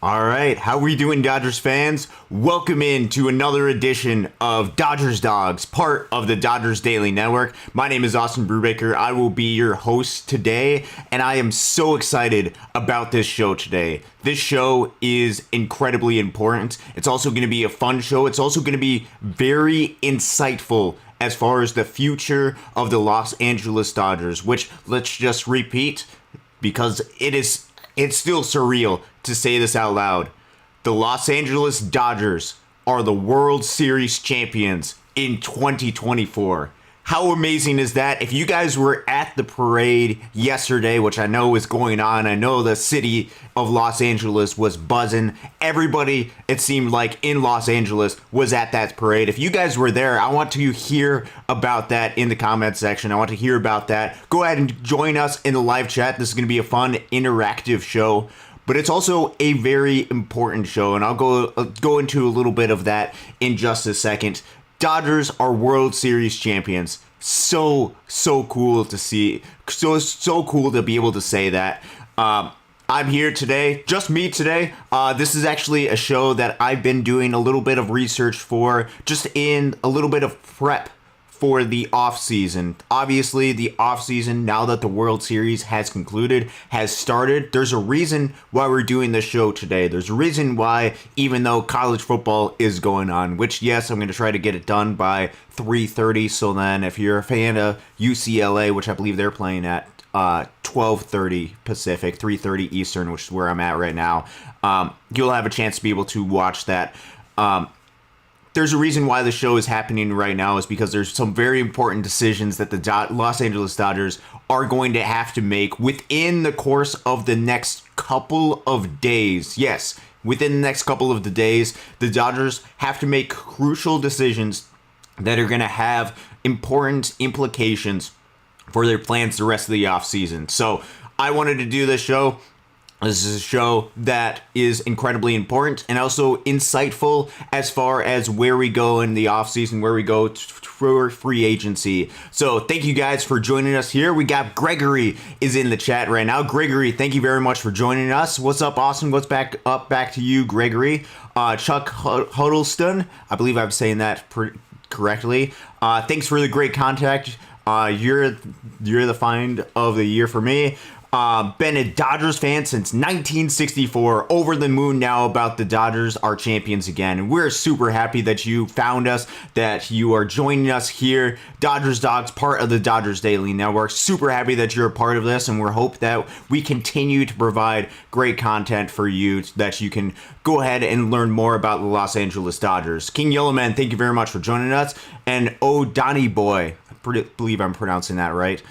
All right, how we doing, Dodgers fans? Welcome in to another edition of Dodgers Dogs, part of the Dodgers Daily Network. My name is Austin Brubaker. I will be your host today, and I am so excited about this show today. This show is incredibly important. It's also going to be a fun show. It's also going to be very insightful as far as the future of the Los Angeles Dodgers, which, let's just repeat, because it's still surreal to say this out loud. The Los Angeles Dodgers are the World Series champions in 2024. How amazing is that? If you guys were at the parade yesterday, which I know is going on, I know the city of Los Angeles was buzzing. Everybody, it seemed like, in Los Angeles was at that parade. If you guys were there, I want to hear about that in the comment section. I want to hear about that. Go ahead and join us in the live chat. This is going to be a fun, interactive show. But it's also a very important show, and I'll go into a little bit of that in just a second. Dodgers are World Series champions. So cool to see. So cool to be able to say that. I'm here today, just me today. This is actually a show that I've been doing a little bit of research for, just in a little bit of prep for the offseason. Obviously, the offseason, now that the World Series has concluded, has started. There's a reason why we're doing this show today. There's a reason why, even though college football is going on, which, yes, I'm going to try to get it done by 3:30. So then if you're a fan of UCLA, which I believe they're playing at 12:30 Pacific, 3:30 Eastern, which is where I'm at right now, you'll have a chance to be able to watch that. There's a reason why the show is happening right now, is because there's some very important decisions that the Los Angeles Dodgers are going to have to make within the course of the next couple of days. Yes, within the next couple of the days, the Dodgers have to make crucial decisions that are going to have important implications for their plans the rest of the offseason. So I wanted to do this show. This is a show that is incredibly important and also insightful as far as where we go in the offseason, where we go for free agency. So thank you guys for joining us here. We got Gregory is in the chat right now. Gregory, thank you very much for joining us. What's up, Austin? What's back to you, Gregory? Chuck Huddleston, I believe I'm saying that correctly. Thanks for the great contact. You're the find of the year for me. Been a Dodgers fan since 1964. Over the moon now about the Dodgers are champions again. And we're super happy that you found us, that you are joining us here. Dodgers Dogs, part of the Dodgers Daily Network. Super happy that you're a part of this, and we hope that we continue to provide great content for you, that you can go ahead and learn more about the Los Angeles Dodgers. King Yellowman, thank you very much for joining us. And Donnie Boy, I believe I'm pronouncing that right,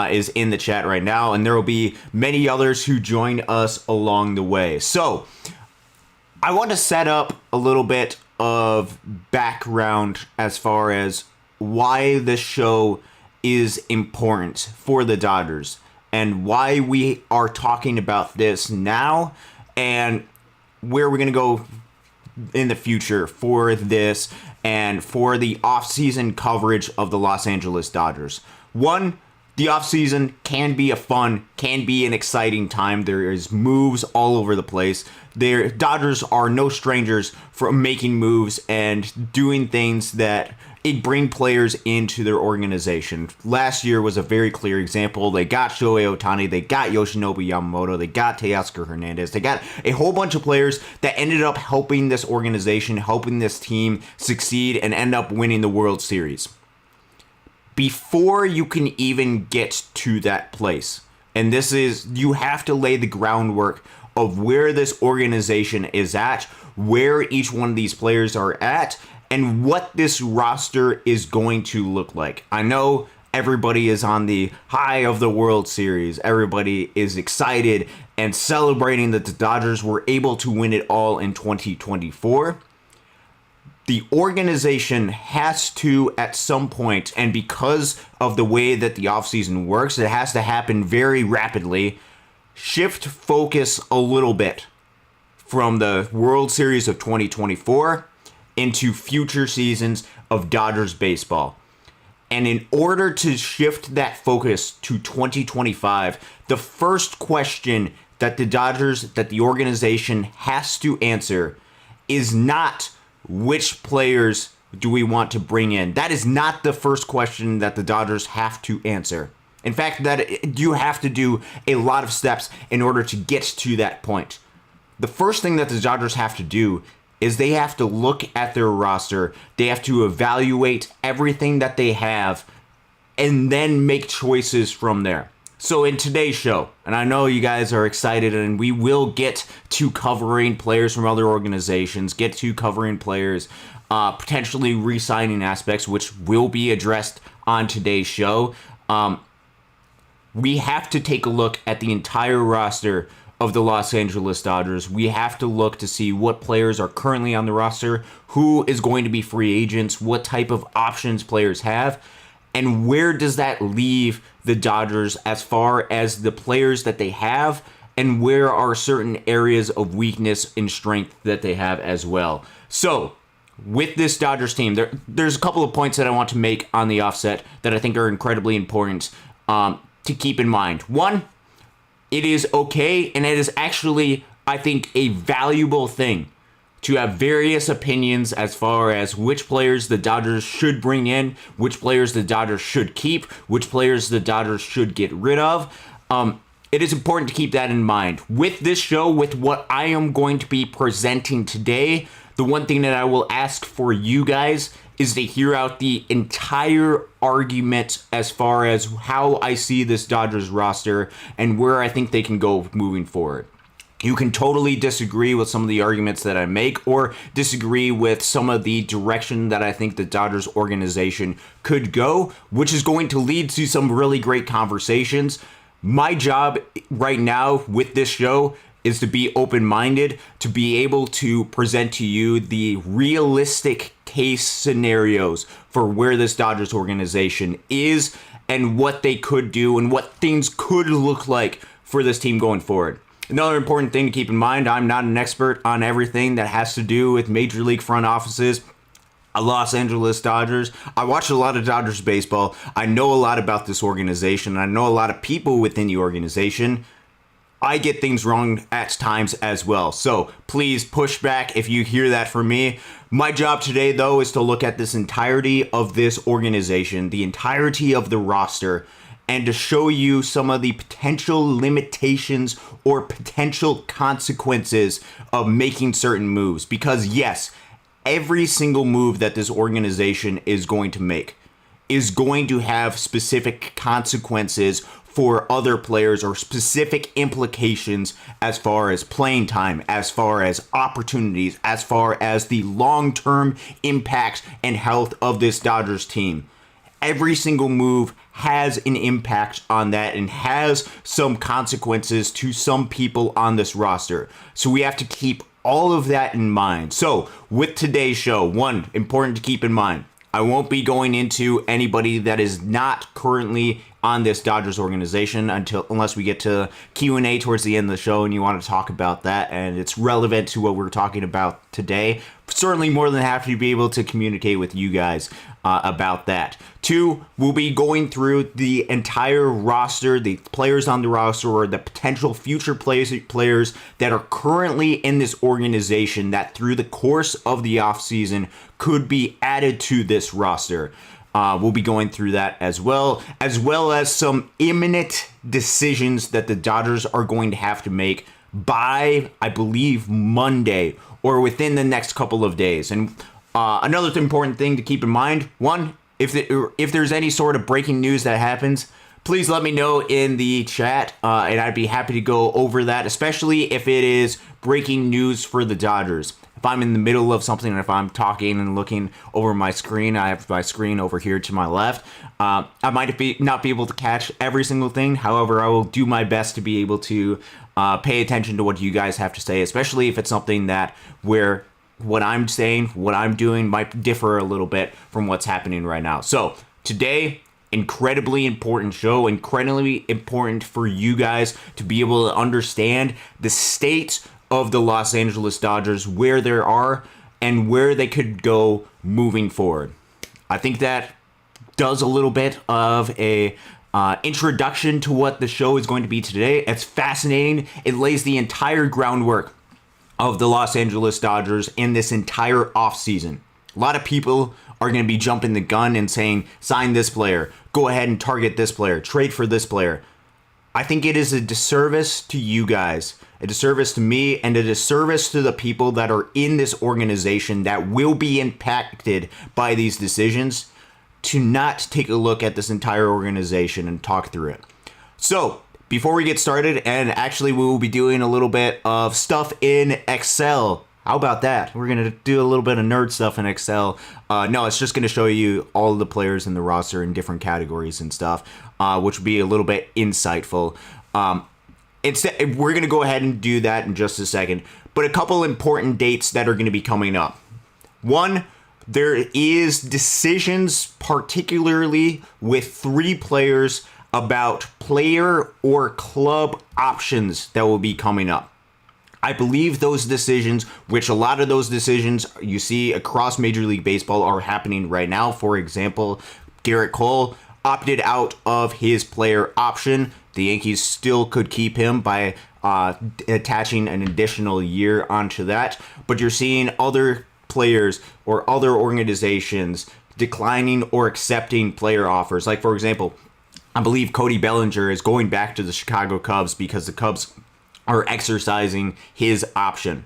is in the chat right now, and there will be many others who join us along the way. So I want to set up a little bit of background as far as why this show is important for the Dodgers and why we are talking about this now and where we're going to go in the future for this and for the offseason coverage of the Los Angeles Dodgers. One, the offseason can be can be an exciting time. There is moves all over the place. Their Dodgers are no strangers for making moves and doing things that bring players into their organization. Last year was a very clear example. They got Shohei Ohtani, they got Yoshinobu Yamamoto, they got Teoscar Hernandez, they got a whole bunch of players that ended up helping this organization, helping this team succeed and end up winning the World Series. Before you can even get to that place, and this is, you have to lay the groundwork of where this organization is at, where each one of these players are at, and what this roster is going to look like. I know everybody is on the high of the World Series. Everybody is excited and celebrating that the Dodgers were able to win it all in 2024. The organization has to, at some point, and because of the way that the offseason works, it has to happen very rapidly, shift focus a little bit from the World Series of 2024 into future seasons of Dodgers baseball. And in order to shift that focus to 2025, the first question that the organization has to answer is not which players do we want to bring in. That is not the first question that the Dodgers have to answer. In fact, that you have to do a lot of steps in order to get to that point. The first thing that the Dodgers have to do is they have to look at their roster. They have to evaluate everything that they have and then make choices from there. So in today's show, and I know you guys are excited, and we will get to covering players from other organizations, get to covering players potentially re-signing aspects, which will be addressed on today's show. We have to take a look at the entire roster of the Los Angeles Dodgers. We have to look to see what players are currently on the roster, who is going to be free agents, what type of options players have, and where does that leave the Dodgers as far as the players that they have, and where are certain areas of weakness and strength that they have as well. So, with this Dodgers team, there's a couple of points that I want to make on the offset that I think are incredibly important to keep in mind. One, it is okay, and it is actually, I think, a valuable thing to have various opinions as far as which players the Dodgers should bring in, which players the Dodgers should keep, which players the Dodgers should get rid of. It is important to keep that in mind. With this show, with what I am going to be presenting today, the one thing that I will ask for you guys is to hear out the entire argument as far as how I see this Dodgers roster and where I think they can go moving forward. You can totally disagree with some of the arguments that I make, or disagree with some of the direction that I think the Dodgers organization could go, which is going to lead to some really great conversations. My job right now with this show is to be open-minded, to be able to present to you the realistic case scenarios for where this Dodgers organization is and what they could do and what things could look like for this team going forward. Another important thing to keep in mind, I'm not an expert on everything that has to do with Major League front offices, Los Angeles Dodgers. I watch a lot of Dodgers baseball. I know a lot about this organization. I know a lot of people within the organization. I get things wrong at times as well. So please push back if you hear that from me. My job today, though, is to look at this entirety of this organization, the entirety of the roster, and to show you some of the potential limitations or potential consequences of making certain moves. Because yes, every single move that this organization is going to make is going to have specific consequences for other players, or specific implications as far as playing time, as far as opportunities, as far as the long-term impact and health of this Dodgers team. Every single move has an impact on that and has some consequences to some people on this roster. So we have to keep all of that in mind. So with today's show, one, important to keep in mind, I won't be going into anybody that is not currently on this Dodgers organization unless we get to Q&A towards the end of the show and you want to talk about that and it's relevant to what we're talking about today. Certainly more than happy to be able to communicate with you guys about that. Two, we'll be going through the entire roster, the players on the roster, or the potential future players that are currently in this organization that through the course of the offseason could be added to this roster. We'll be going through that as well as some imminent decisions that the Dodgers are going to have to make by, I believe, Monday or within the next couple of days. And another important thing to keep in mind, one, if there's any sort of breaking news that happens, please let me know in the chat, and I'd be happy to go over that, especially if it is breaking news for the Dodgers. If I'm in the middle of something, and if I'm talking and looking over my screen, I have my screen over here to my left. I might not be able to catch every single thing. However, I will do my best to be able to pay attention to what you guys have to say, especially if it's something that where what I'm saying, what I'm doing might differ a little bit from what's happening right now. So today, incredibly important show, incredibly important for you guys to be able to understand the state of the Los Angeles Dodgers, where they are and where they could go moving forward. I think that does a little bit of a introduction to what the show is going to be today. It's fascinating. It lays the entire groundwork of the Los Angeles Dodgers in this entire offseason. A lot of people are going to be jumping the gun and saying, sign this player, go ahead and target this player, trade for this player. I think it is a disservice to you guys, a disservice to me, and a disservice to the people that are in this organization that will be impacted by these decisions to not take a look at this entire organization and talk through it. So, before we get started, and actually we will be doing a little bit of stuff in Excel. How about that? We're going to do a little bit of nerd stuff in Excel. No, it's just going to show you all of the players in the roster in different categories and stuff, which will be a little bit insightful. Instead, we're going to go ahead and do that in just a second. But a couple important dates that are going to be coming up. One, there is decisions, particularly with 3 players, about player or club options that will be coming up. I believe those decisions, which a lot of those decisions you see across Major League Baseball are happening right now. For example, Garrett Cole opted out of his player option. The Yankees still could keep him by attaching an additional year onto that. But you're seeing other players or other organizations declining or accepting player offers. Like, for example, I believe Cody Bellinger is going back to the Chicago Cubs because the Cubs are exercising his option.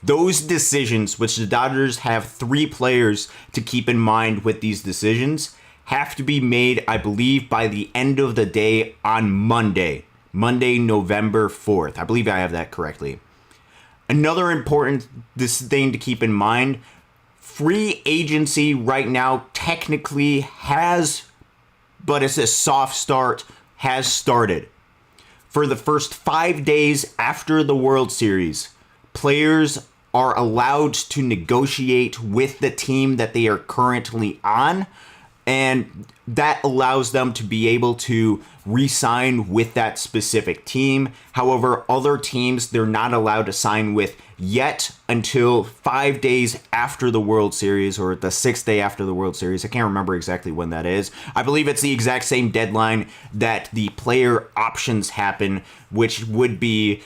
Those decisions, which the Dodgers have 3 players to keep in mind with these decisions, have to be made, I believe, by the end of the day on Monday, November 4th. I believe I have that correctly. Another important thing to keep in mind, free agency right now technically has, but it's a soft start, has started. For the first 5 days after the World Series, players are allowed to negotiate with the team that they are currently on, and that allows them to be able to re-sign with that specific team. However, other teams they're not allowed to sign with yet until 5 days after the World Series, or the 6th day after the World Series. I can't remember exactly when that is. I believe it's the exact same deadline that the player options happen, which would be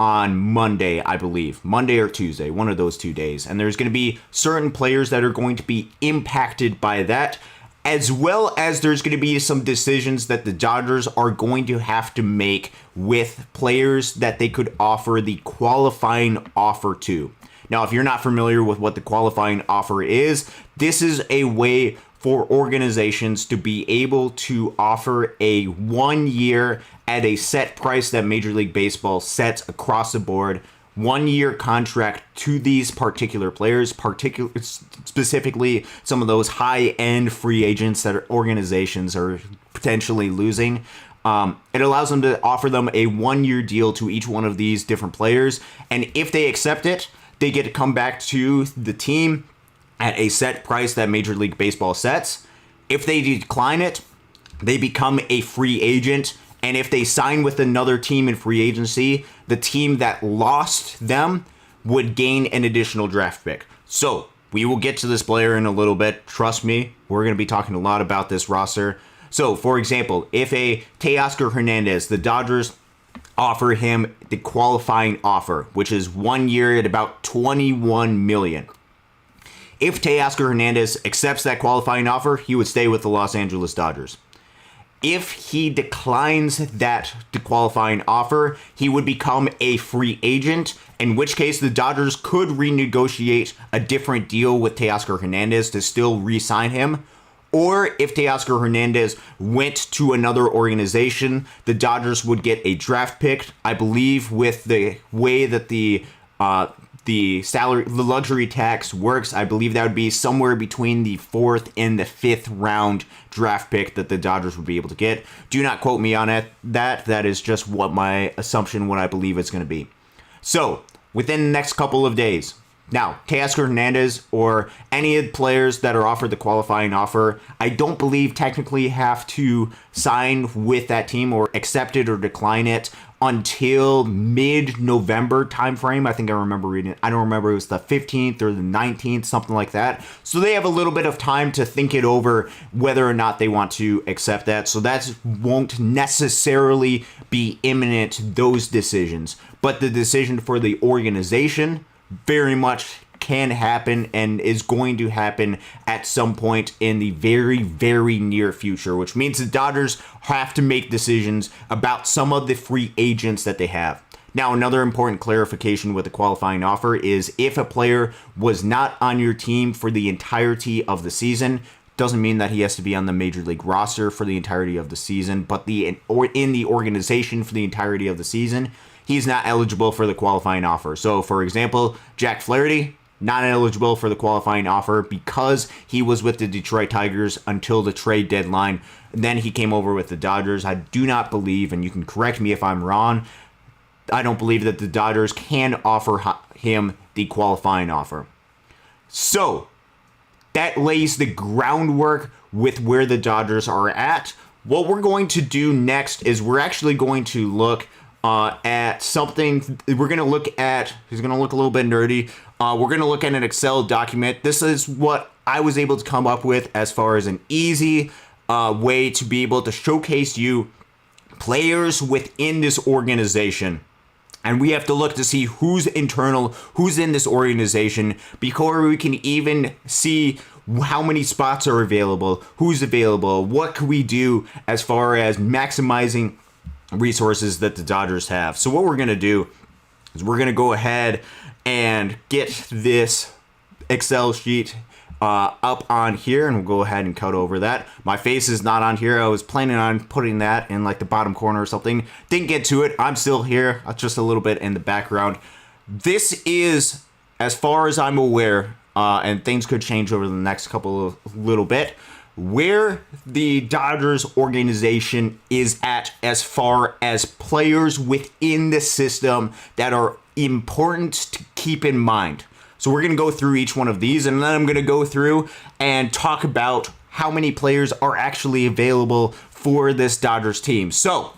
on Monday, I believe. Monday or Tuesday, one of those 2 days. And there's going to be certain players that are going to be impacted by that, as well as there's going to be some decisions that the Dodgers are going to have to make with players that they could offer the qualifying offer to. Now, if you're not familiar with what the qualifying offer is, this is a way for organizations to be able to offer a 1 year at a set price that Major League Baseball sets across the board, 1 year contract to these particular players, specifically some of those high-end free agents that organizations are potentially losing. It allows them to offer them a 1 year deal to each one of these different players. And if they accept it, they get to come back to the team at a set price that Major League Baseball sets. If they decline it, they become a free agent. And if they sign with another team in free agency, the team that lost them would gain an additional draft pick. So we will get to this player in a little bit. Trust me, we're going to be talking a lot about this roster. So, for example, if a Teoscar Hernandez, the Dodgers offer him the qualifying offer, which is 1 year at about $21 million. If Teoscar Hernandez accepts that qualifying offer, he would stay with the Los Angeles Dodgers. If he declines that qualifying offer, he would become a free agent, in which case the Dodgers could renegotiate a different deal with Teoscar Hernandez to still re-sign him. Or if Teoscar Hernandez went to another organization, the Dodgers would get a draft pick. I believe with the way that the luxury tax works, I believe that would be somewhere between the 4th and the 5th round draft pick that the Dodgers would be able to get. Do not quote me on it. That is just what my assumption, what I believe it's going to be. So, within the next couple of days. Now, Teoscar Hernandez or any of the players that are offered the qualifying offer, I don't believe technically have to sign with that team or accept it or decline it until mid-November timeframe. I think I remember reading it. I don't remember, it was the 15th or the 19th, something like that. So they have a little bit of time to think it over whether or not they want to accept that. So that won't necessarily be imminent, those decisions. But the decision for the organization very much can happen and is going to happen at some point in the very, very near future, which means the Dodgers have to make decisions about some of the free agents that they have. Now, another important clarification with the qualifying offer is if a player was not on your team for the entirety of the season, doesn't mean that he has to be on the major league roster for the entirety of the season, but in the organization for the entirety of the season, he's not eligible for the qualifying offer. So, for example, Jack Flaherty, not eligible for the qualifying offer because he was with the Detroit Tigers until the trade deadline. Then he came over with the Dodgers. I do not believe, and you can correct me if I'm wrong, I don't believe that the Dodgers can offer him the qualifying offer. So, that lays the groundwork with where the Dodgers are at. What we're going to do next is we're actually going to look at something. We're going to look at, he's going to look a little bit nerdy. We're going to look at an Excel document. This is what I was able to come up with as far as an easy way to be able to showcase you players within this organization. And we have to look to see who's internal, who's in this organization, before we can even see how many spots are available, who's available, what can we do as far as maximizing resources that the Dodgers have. So what we're going to do is we're going to go ahead and get this Excel sheet up on here, and we'll go ahead and cut over that. My face is not on here. I was planning on putting that in like the bottom corner or something. Didn't get to it. I'm still here, just a little bit in the background. This is, as far as I'm aware, and things could change over the next couple of little bit, where the Dodgers organization is at as far as players within the system that are important to keep in mind. So we're going to go through each one of these, and then I'm going to go through and talk about how many players are actually available for this Dodgers team. So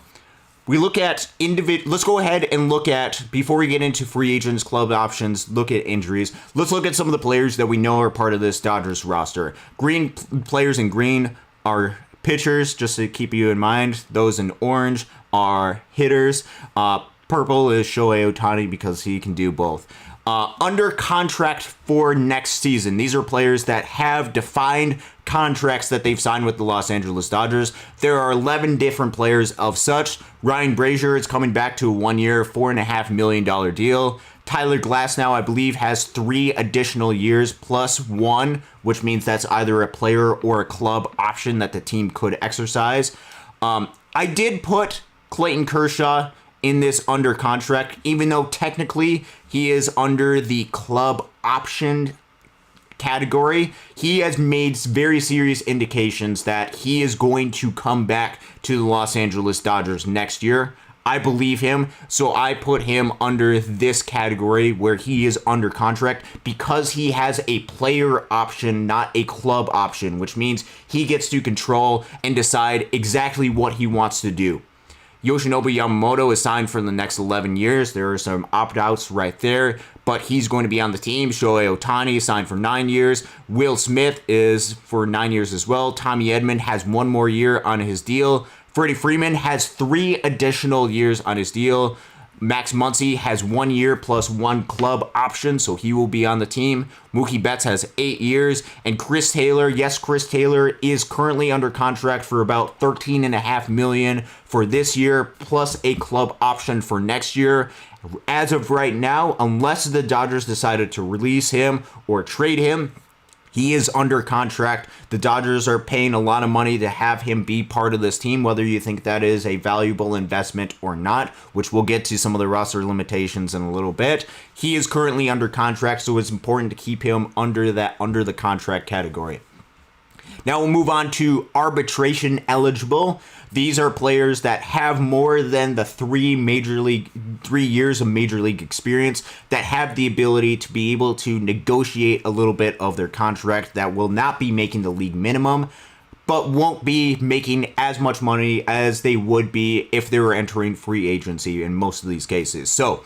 we look at let's go ahead and look at, before we get into free agents, club options, look at injuries. Let's look at some of the players that we know are part of this Dodgers roster. Green players in green are pitchers, just to keep you in mind. Those in orange are hitters. Purple is Shohei Ohtani because he can do both. Under contract for next season. These are players that have defined contracts that they've signed with the Los Angeles Dodgers. There are 11 different players of such. Ryan Brazier is coming back to a 1-year, $4.5 million deal. Tyler Glasnow, I believe, has 3 additional years plus 1, which means that's either a player or a club option that the team could exercise. I did put Clayton Kershaw in this under contract, even though technically he is under the club option category. He has made very serious indications that he is going to come back to the Los Angeles Dodgers next year. I believe him, so I put him under this category where he is under contract because he has a player option, not a club option, which means he gets to control and decide exactly what he wants to do. Yoshinobu Yamamoto is signed for the next 11 years. There are some opt-outs right there, but he's going to be on the team. Shohei Ohtani is signed for 9 years. Will Smith is for 9 years as well. Tommy Edman has 1 more year on his deal. Freddie Freeman has 3 additional years on his deal. Max Muncy has 1 year plus 1 club option, so he will be on the team. Mookie Betts has 8 years. And Chris Taylor, yes, Chris Taylor is currently under contract for about $13.5 million for this year, plus a club option for next year. As of right now, unless the Dodgers decided to release him or trade him, he is under contract. The Dodgers are paying a lot of money to have him be part of this team, whether you think that is a valuable investment or not, which we'll get to some of the roster limitations in a little bit. He is currently under contract, so it's important to keep him under the contract category. Now we'll move on to arbitration eligible. These are players that have more than the 3 years of major league experience, that have the ability to be able to negotiate a little bit of their contract, that will not be making the league minimum, but won't be making as much money as they would be if they were entering free agency in most of these cases. So,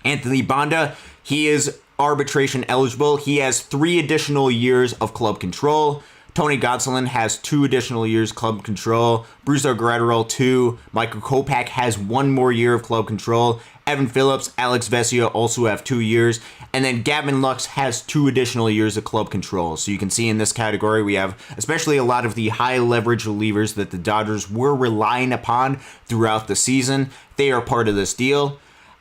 Anthony Banda, he is arbitration eligible. He has 3 additional years of club control. Tony Gonsolin has 2 additional years club control. Brusdar Graterol 2. Michael Kopech has 1 more year of club control. Evan Phillips, Alex Vesia also have 2 years. And then Gavin Lux has 2 additional years of club control. So you can see in this category we have especially a lot of the high leverage relievers that the Dodgers were relying upon throughout the season. They are part of this deal.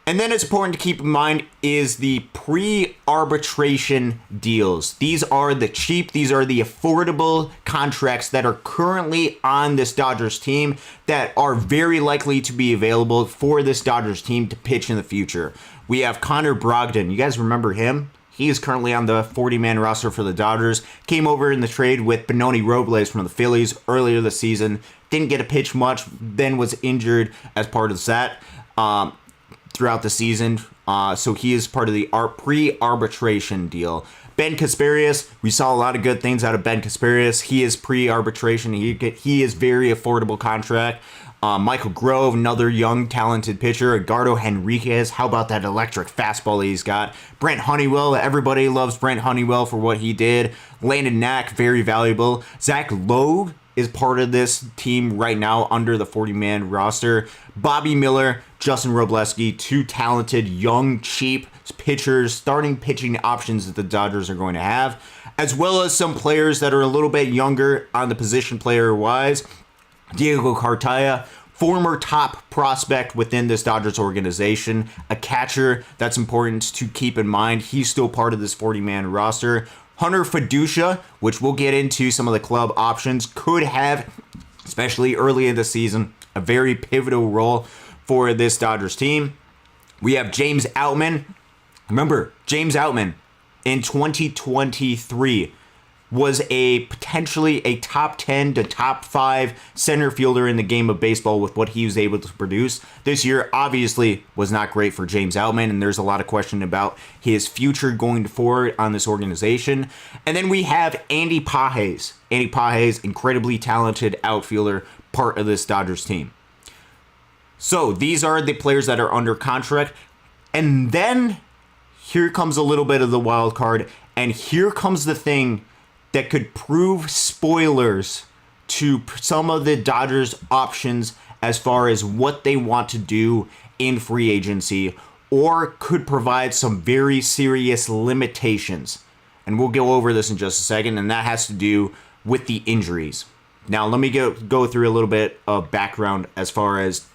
And then it's important to keep in mind is the pre-arbitration deals. These are the cheap, these are the affordable contracts that are currently on this Dodgers team that are very likely to be available for this Dodgers team to pitch in the future. We have Connor Brogdon. You guys remember him? He is currently on the 40-man roster for the Dodgers. Came over in the trade with Benoni Robles from the Phillies earlier this season. Didn't get to pitch much, then was injured as part of that. Throughout the season, so he is part of the pre-arbitration deal. Ben Kasparius, we saw a lot of good things out of Ben Kasparius. He is pre-arbitration. He is very affordable contract. Michael Grove, another young, talented pitcher. Edgardo Henriquez, how about that electric fastball he's got? Brent Honeywell, everybody loves Brent Honeywell for what he did. Landon Knack, very valuable. Zach Logue is part of this team right now under the 40-man roster. Bobby Miller, Justin Robleski, 2 talented, young, cheap pitchers, starting pitching options that the Dodgers are going to have, as well as some players that are a little bit younger on the position player-wise. Diego Cartaya, former top prospect within this Dodgers organization, a catcher that's important to keep in mind. He's still part of this 40-man roster. Hunter Fiducia, which we'll get into some of the club options, could have, especially early in the season, a very pivotal role for this Dodgers team. We have James Outman. Remember, James Outman in 2023 was potentially a top 10 to top 5 center fielder in the game of baseball with what he was able to produce. This year obviously was not great for James Outman, and there's a lot of question about his future going forward on this organization. And then we have Andy Pages. Andy Pages, incredibly talented outfielder, part of this Dodgers team. So these are the players that are under contract. And then here comes a little bit of the wild card, and here comes the thing that could prove spoilers to some of the Dodgers options as far as what they want to do in free agency, or could provide some very serious limitations. And we'll go over this in just a second, and that has to do with the injuries. Now, let me go through a little bit of background as far as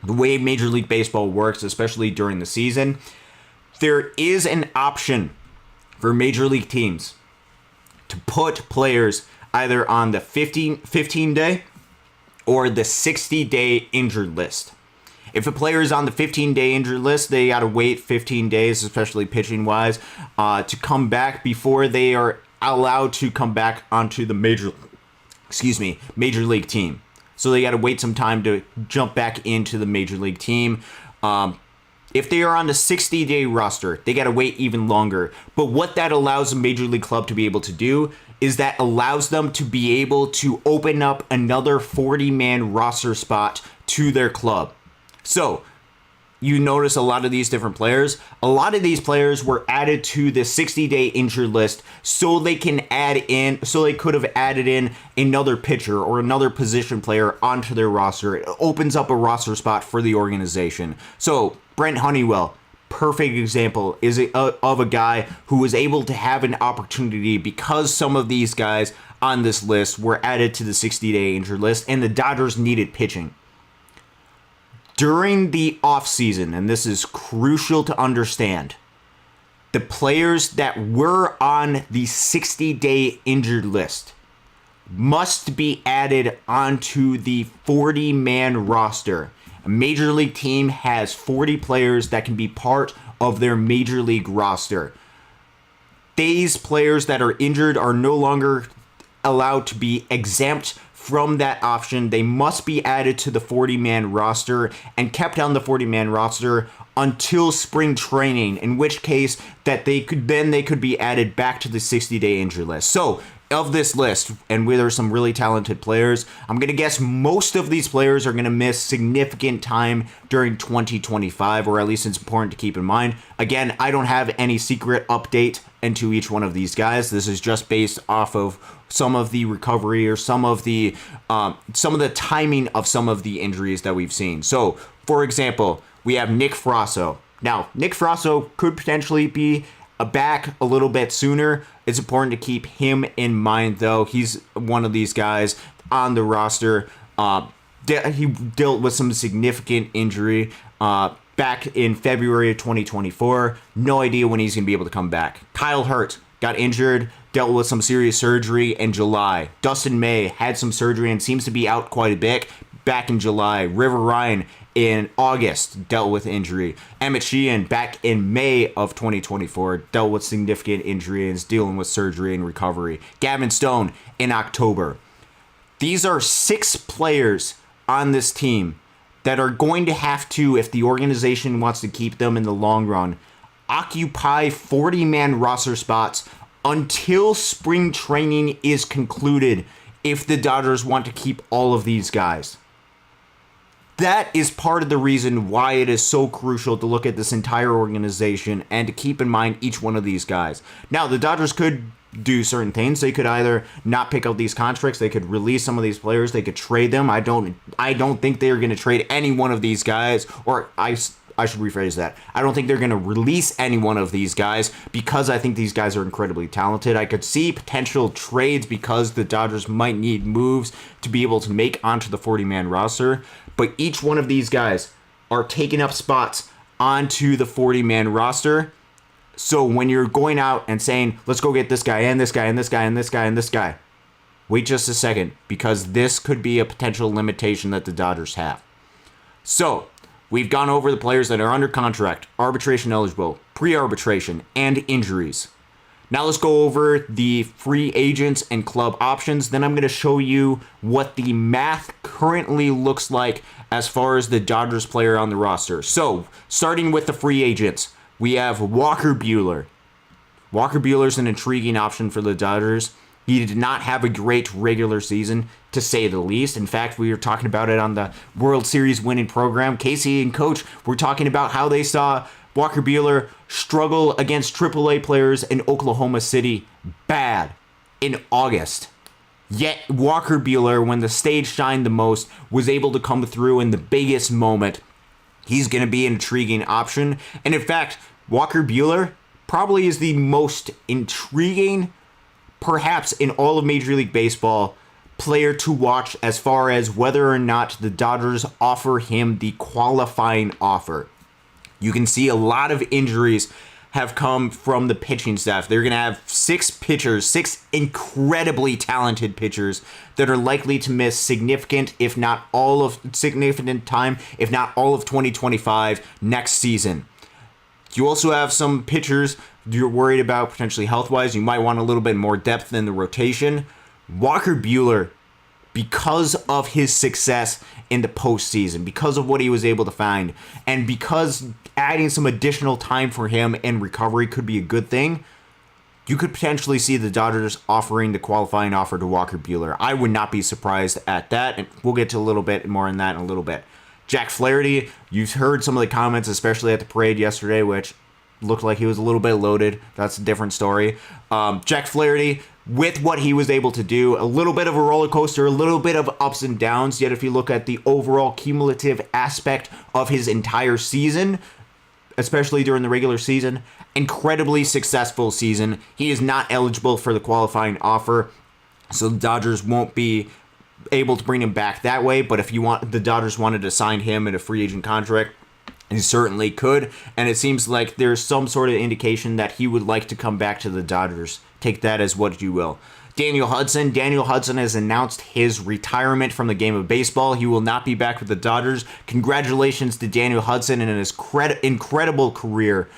the way Major League Baseball works, especially during the season. There is an option for Major League teams to put players either on the 15-day or the 60-day injured list. If a player is on the 15-day injured list, they got to wait 15 days, especially pitching-wise, to come back before they are allowed to come back onto the Major League team. So they got to wait some time to jump back into the Major League team. If they are on the 60-day roster, they got to wait even longer. But what that allows a Major League club to be able to do is that allows them to be able to open up another 40-man roster spot to their club. So you notice a lot of these different players. A lot of these players were added to the 60-day injured list so they could have added in another pitcher or another position player onto their roster. It opens up a roster spot for the organization. So Brent Honeywell, perfect example of a guy who was able to have an opportunity because some of these guys on this list were added to the 60-day injured list and the Dodgers needed pitching. During the offseason, and this is crucial to understand, the players that were on the 60-day injured list must be added onto the 40-man roster. A Major League team has 40 players that can be part of their Major League roster. These players that are injured are no longer allowed to be exempt from that option. They must be added to the 40-man roster and kept on the 40-man roster until spring training, in which case that they could be added back to the 60-day injured list. So of this list, and where there's some really talented players, I'm going to guess most of these players are going to miss significant time during 2025, or at least it's important to keep in mind. Again, I don't have any secret update into each one of these guys. This is just based off of some of the recovery or some of the timing of some of the injuries that we've seen. So, for example, we have Nick Frasso. Now, Nick Frasso could potentially be back a little bit sooner. It's important to keep him in mind, though. He's one of these guys on the roster. He dealt with some significant injury back in February of 2024. No idea when he's going to be able to come back. Kyle Hurt got injured, dealt with some serious surgery in July. Dustin May had some surgery and seems to be out quite a bit back in July. River Ryan in August dealt with injury. Emmett Sheehan back in May of 2024 dealt with significant injury and is dealing with surgery and recovery. Gavin Stone in October. These are 6 players on this team that are going to have to, if the organization wants to keep them in the long run, occupy 40-man roster spots until spring training is concluded if the Dodgers want to keep all of these guys. That is part of the reason why it is so crucial to look at this entire organization and to keep in mind each one of these guys. Now, the Dodgers could do certain things. They could either not pick up these contracts, they could release some of these players, they could trade them. I don't think they're going to trade any one of these guys, or I should rephrase that. I don't think they're going to release any one of these guys because I think these guys are incredibly talented. I could see potential trades because the Dodgers might need moves to be able to make onto the 40-man roster. But each one of these guys are taking up spots onto the 40-man roster. So when you're going out and saying, let's go get this guy and this guy and this guy and this guy and this guy, wait just a second, because this could be a potential limitation that the Dodgers have. So we've gone over the players that are under contract, arbitration eligible, pre-arbitration, and injuries. Now let's go over the free agents and club options. Then I'm going to show you what the math currently looks like as far as the Dodgers player on the roster. So, starting with the free agents, we have Walker Buehler. Walker Buehler's an intriguing option for the Dodgers. He did not have a great regular season, to say the least. In fact, we were talking about it on the World Series winning program. Casey and Coach were talking about how they saw Walker Buehler struggle against AAA players in Oklahoma City bad in August. Yet Walker Buehler, when the stage shined the most, was able to come through in the biggest moment. He's going to be an intriguing option. And in fact, Walker Buehler probably is the most intriguing, perhaps in all of Major League Baseball, player to watch as far as whether or not the Dodgers offer him the qualifying offer. You can see a lot of injuries have come from the pitching staff. They're going to have 6 pitchers, 6 incredibly talented pitchers that are likely to miss significant time, if not all of 2025 next season. You also have some pitchers you're worried about potentially health-wise. You might want a little bit more depth in the rotation. Walker Buehler, because of his success in the postseason, because of what he was able to find, and because adding some additional time for him in recovery could be a good thing, you could potentially see the Dodgers offering the qualifying offer to Walker Buehler. I would not be surprised at that, and we'll get to a little bit more on that in a little bit. Jack Flaherty, you've heard some of the comments, especially at the parade yesterday, which looked like he was a little bit loaded. That's a different story. Jack Flaherty, with what he was able to do, a little bit of a roller coaster, a little bit of ups and downs, yet if you look at the overall cumulative aspect of his entire season, especially during the regular season, incredibly successful season. He is not eligible for the qualifying offer, so the Dodgers won't be able to bring him back that way, but if the Dodgers wanted to sign him in a free agent contract, he certainly could, and it seems like there's some sort of indication that he would like to come back to the Dodgers. Take that as what you will. Daniel Hudson has announced his retirement from the game of baseball. He will not be back with the Dodgers. Congratulations to Daniel Hudson and his incredible career,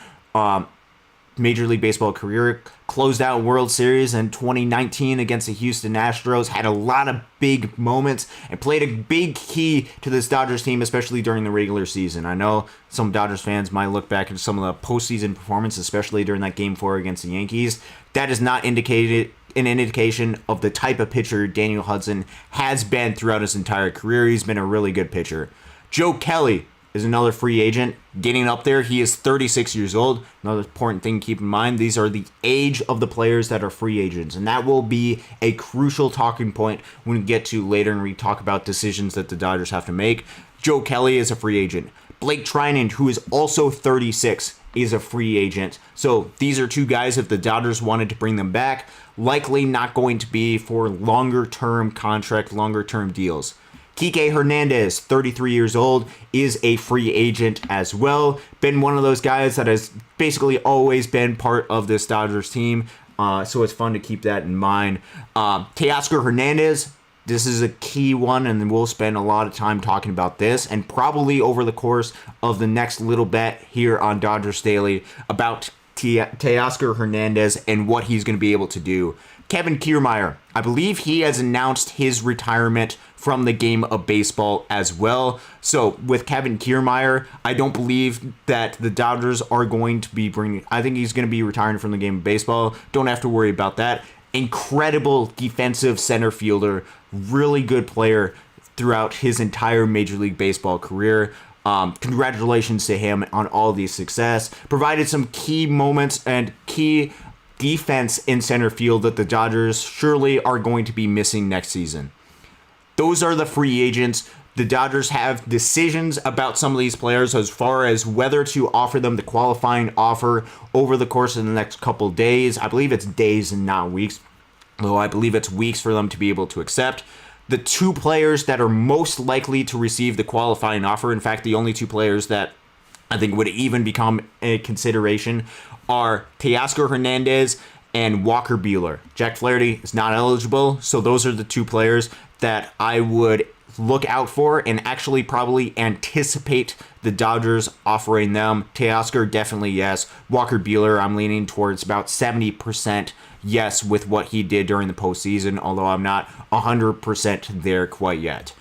Major League Baseball career. Closed out World Series in 2019 against the Houston Astros. Had a lot of big moments and played a big key to this Dodgers team, especially during the regular season. I know some Dodgers fans might look back at some of the postseason performance, especially during that Game 4 against the Yankees. That is not indicated an indication of the type of pitcher Daniel Hudson has been throughout his entire career. He's been a really good pitcher. Joe Kelly is another free agent getting up there. He is 36 years old. Another important thing to keep in mind, these are the age of the players that are free agents, and that will be a crucial talking point when we get to later and we talk about decisions that the Dodgers have to make. Joe Kelly is a free agent. Blake Trinan, who is also 36, is a free agent. So these are two guys, if the Dodgers wanted to bring them back, likely not going to be for longer-term contract, longer-term deals. Teoscar Hernandez, 33 years old, is a free agent as well. Been one of those guys that has basically always been part of this Dodgers team, so it's fun to keep that in mind. Teoscar Hernandez, this is a key one, and we'll spend a lot of time talking about this, and probably over the course of the next little bit here on Dodgers Daily about Teoscar Hernandez and what he's going to be able to do. Kevin Kiermaier, I believe he has announced his retirement from the game of baseball as well. So with Kevin Kiermaier, I don't believe that the Dodgers are going to be bringing... I think he's going to be retiring from the game of baseball. Don't have to worry about that. Incredible defensive center fielder, really good player throughout his entire Major League Baseball career. Congratulations to him on all the success. Provided some key moments and key defense in center field that the Dodgers surely are going to be missing next season. Those are the free agents. The Dodgers have decisions about some of these players as far as whether to offer them the qualifying offer over the course of the next couple days. I believe it's days and not weeks, though I believe it's weeks for them to be able to accept. The two players that are most likely to receive the qualifying offer, in fact, the only two players that I think would even become a consideration, are Teoscar Hernandez and Walker Buehler. Jack Flaherty is not eligible, so those are the two players that I would look out for and actually probably anticipate the Dodgers offering them. Teoscar, definitely yes. Walker Buehler, I'm leaning towards about 70% yes with what he did during the postseason, although I'm not 100% there quite yet.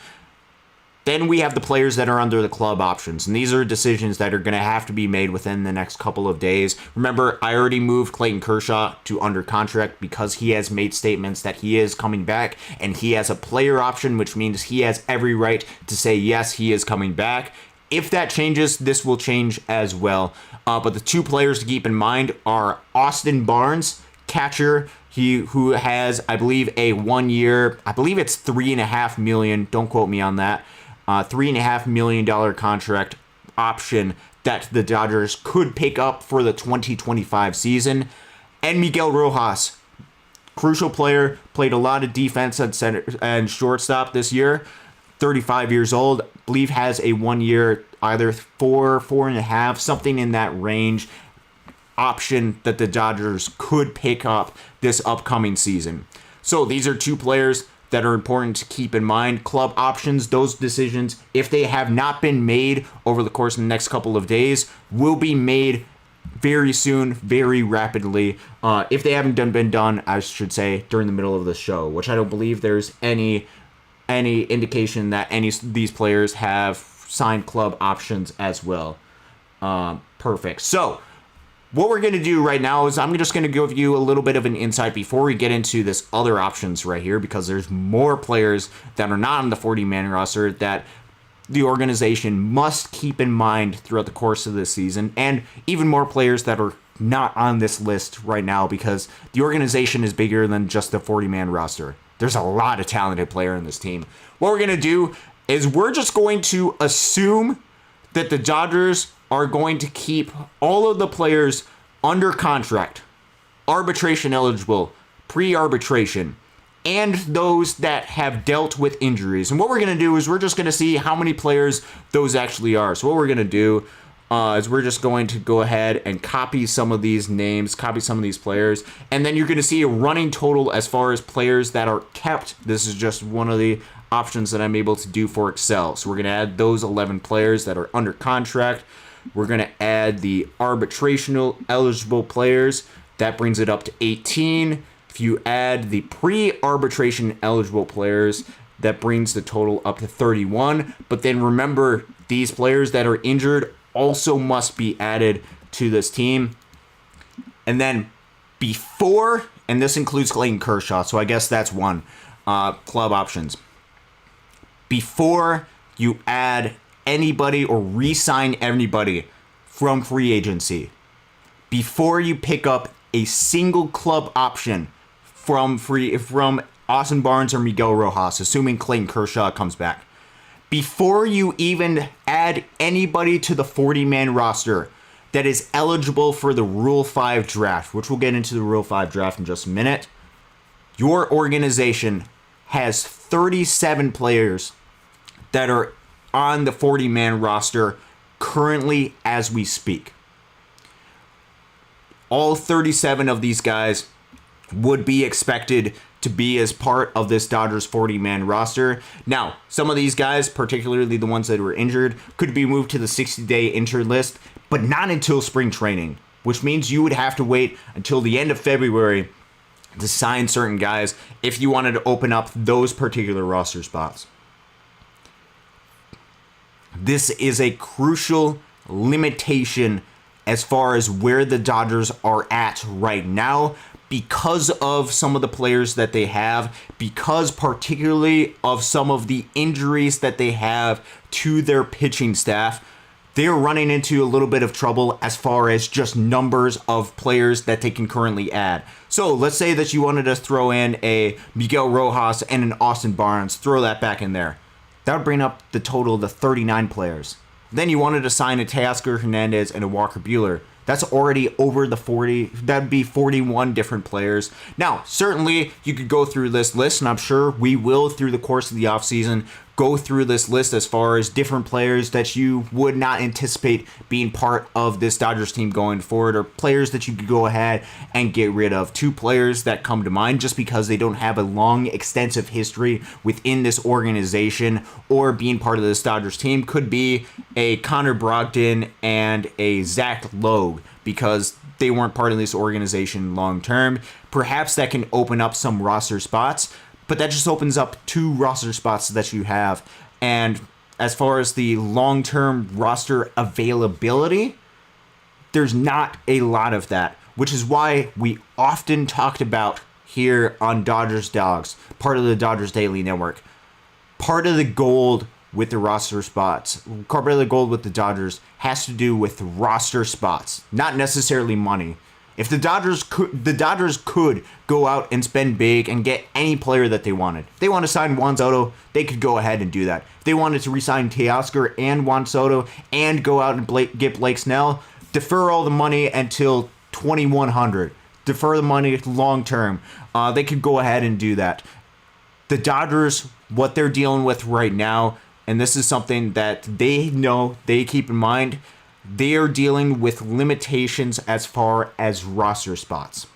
Then we have the players that are under the club options, and these are decisions that are going to have to be made within the next couple of days. Remember, I already moved Clayton Kershaw to under contract because he has made statements that he is coming back, and he has a player option, which means he has every right to say, yes, he is coming back. If that changes, this will change as well. But the two players to keep in mind are Austin Barnes, catcher, who has, I believe, a 1 year, I believe it's $3.5 million, don't quote me on that, $3.5 million contract option that the Dodgers could pick up for the 2025 season. And Miguel Rojas, crucial player, played a lot of defense at center and shortstop this year. 35 years old, I believe has a 1 year, either 4.5, something in that range, option that the Dodgers could pick up this upcoming season. So these are two players that are important to keep in mind. Club options, those decisions, if they have not been made over the course of the next couple of days, will be made very soon, very rapidly. If they haven't been done, I should say, during the middle of the show, which I don't believe there's any indication that any of these players have signed club options as well. Perfect. So what we're going to do right now is I'm just going to give you a little bit of an insight before we get into this other options right here, because there's more players that are not on the 40-man roster that the organization must keep in mind throughout the course of this season, and even more players that are not on this list right now because the organization is bigger than just the 40-man roster. There's a lot of talented player in this team. What we're going to do is we're just going to assume that the Dodgers are going to keep all of the players under contract, arbitration eligible, pre-arbitration, and those that have dealt with injuries. And what we're going to do is we're just going to see how many players those actually are. So what we're going to do is we're just going to go ahead and copy some of these names, copy some of these players, and then you're going to see a running total as far as players that are kept. This is just one of the options that I'm able to do for Excel. So we're going to add those 11 players that are under contract. We're going to add the arbitrational eligible players. That brings it up to 18. If you add the pre-arbitration eligible players, that brings the total up to 31. But then remember, these players that are injured also must be added to this team. And then before, and this includes Clayton Kershaw, so I guess that's one, club options. Before you add anybody or re-sign anybody from free agency, before you pick up a single club option from Austin Barnes or Miguel Rojas, assuming Clayton Kershaw comes back, before you even add anybody to the 40-man roster that is eligible for the Rule 5 draft, which we'll get into the Rule 5 draft in just a minute, your organization has 37 players that are on the 40-man roster currently as we speak. All 37 of these guys would be expected to be as part of this Dodgers 40-man roster. Now, some of these guys, particularly the ones that were injured, could be moved to the 60-day injured list, but not until spring training, which means you would have to wait until the end of February to sign certain guys if you wanted to open up those particular roster spots. This is a crucial limitation as far as where the Dodgers are at right now because of some of the players that they have, because particularly of some of the injuries that they have to their pitching staff. They're running into a little bit of trouble as far as just numbers of players that they can currently add. So let's say that you wanted to throw in a Miguel Rojas and an Austin Barnes, throw that back in there. That would bring up the total to 39 players. Then you wanted to sign a Teoscar Hernandez and a Walker Buehler. That's already over the 40. That'd be 41 different players. Now, certainly you could go through this list, and I'm sure we will through the course of the offseason go through this list as far as different players that you would not anticipate being part of this Dodgers team going forward, or players that you could go ahead and get rid of. Two players that come to mind just because they don't have a long, extensive history within this organization or being part of this Dodgers team could be a Connor Brogdon and a Zach Logue, because they weren't part of this organization long term. Perhaps that can open up some roster spots, but that just opens up 2 roster spots that you have. And as far as the long-term roster availability, there's not a lot of that, which is why we often talked about here on Dodgers Dogs, part of the Dodgers Daily Network. Part of the gold with the roster spots, part of the gold with the Dodgers has to do with roster spots, not necessarily money. If the Dodgers could go out and spend big and get any player that they wanted. If they want to sign Juan Soto, they could go ahead and do that. If they wanted to re-sign Teoscar and Juan Soto and go out and get Blake Snell, defer all the money until 2100. Defer the money long term. They could go ahead and do that. The Dodgers, what they're dealing with right now, and this is something that they know, they keep in mind, they are dealing with limitations as far as roster spots.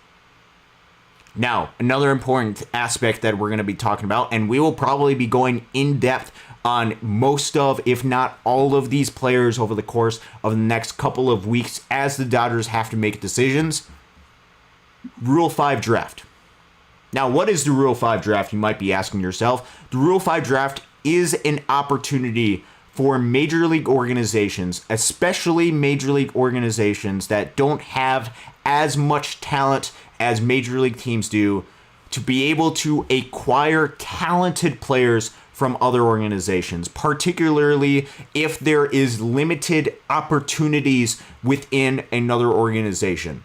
Now, another important aspect that we're going to be talking about, and we will probably be going in depth on most of, if not all of these players over the course of the next couple of weeks as the Dodgers have to make decisions. Rule 5 draft. Now, what is the Rule 5 draft? You might be asking yourself. The Rule 5 draft is an opportunity for major league organizations, especially major league organizations that don't have as much talent as major league teams do, to be able to acquire talented players from other organizations, particularly if there is limited opportunities within another organization.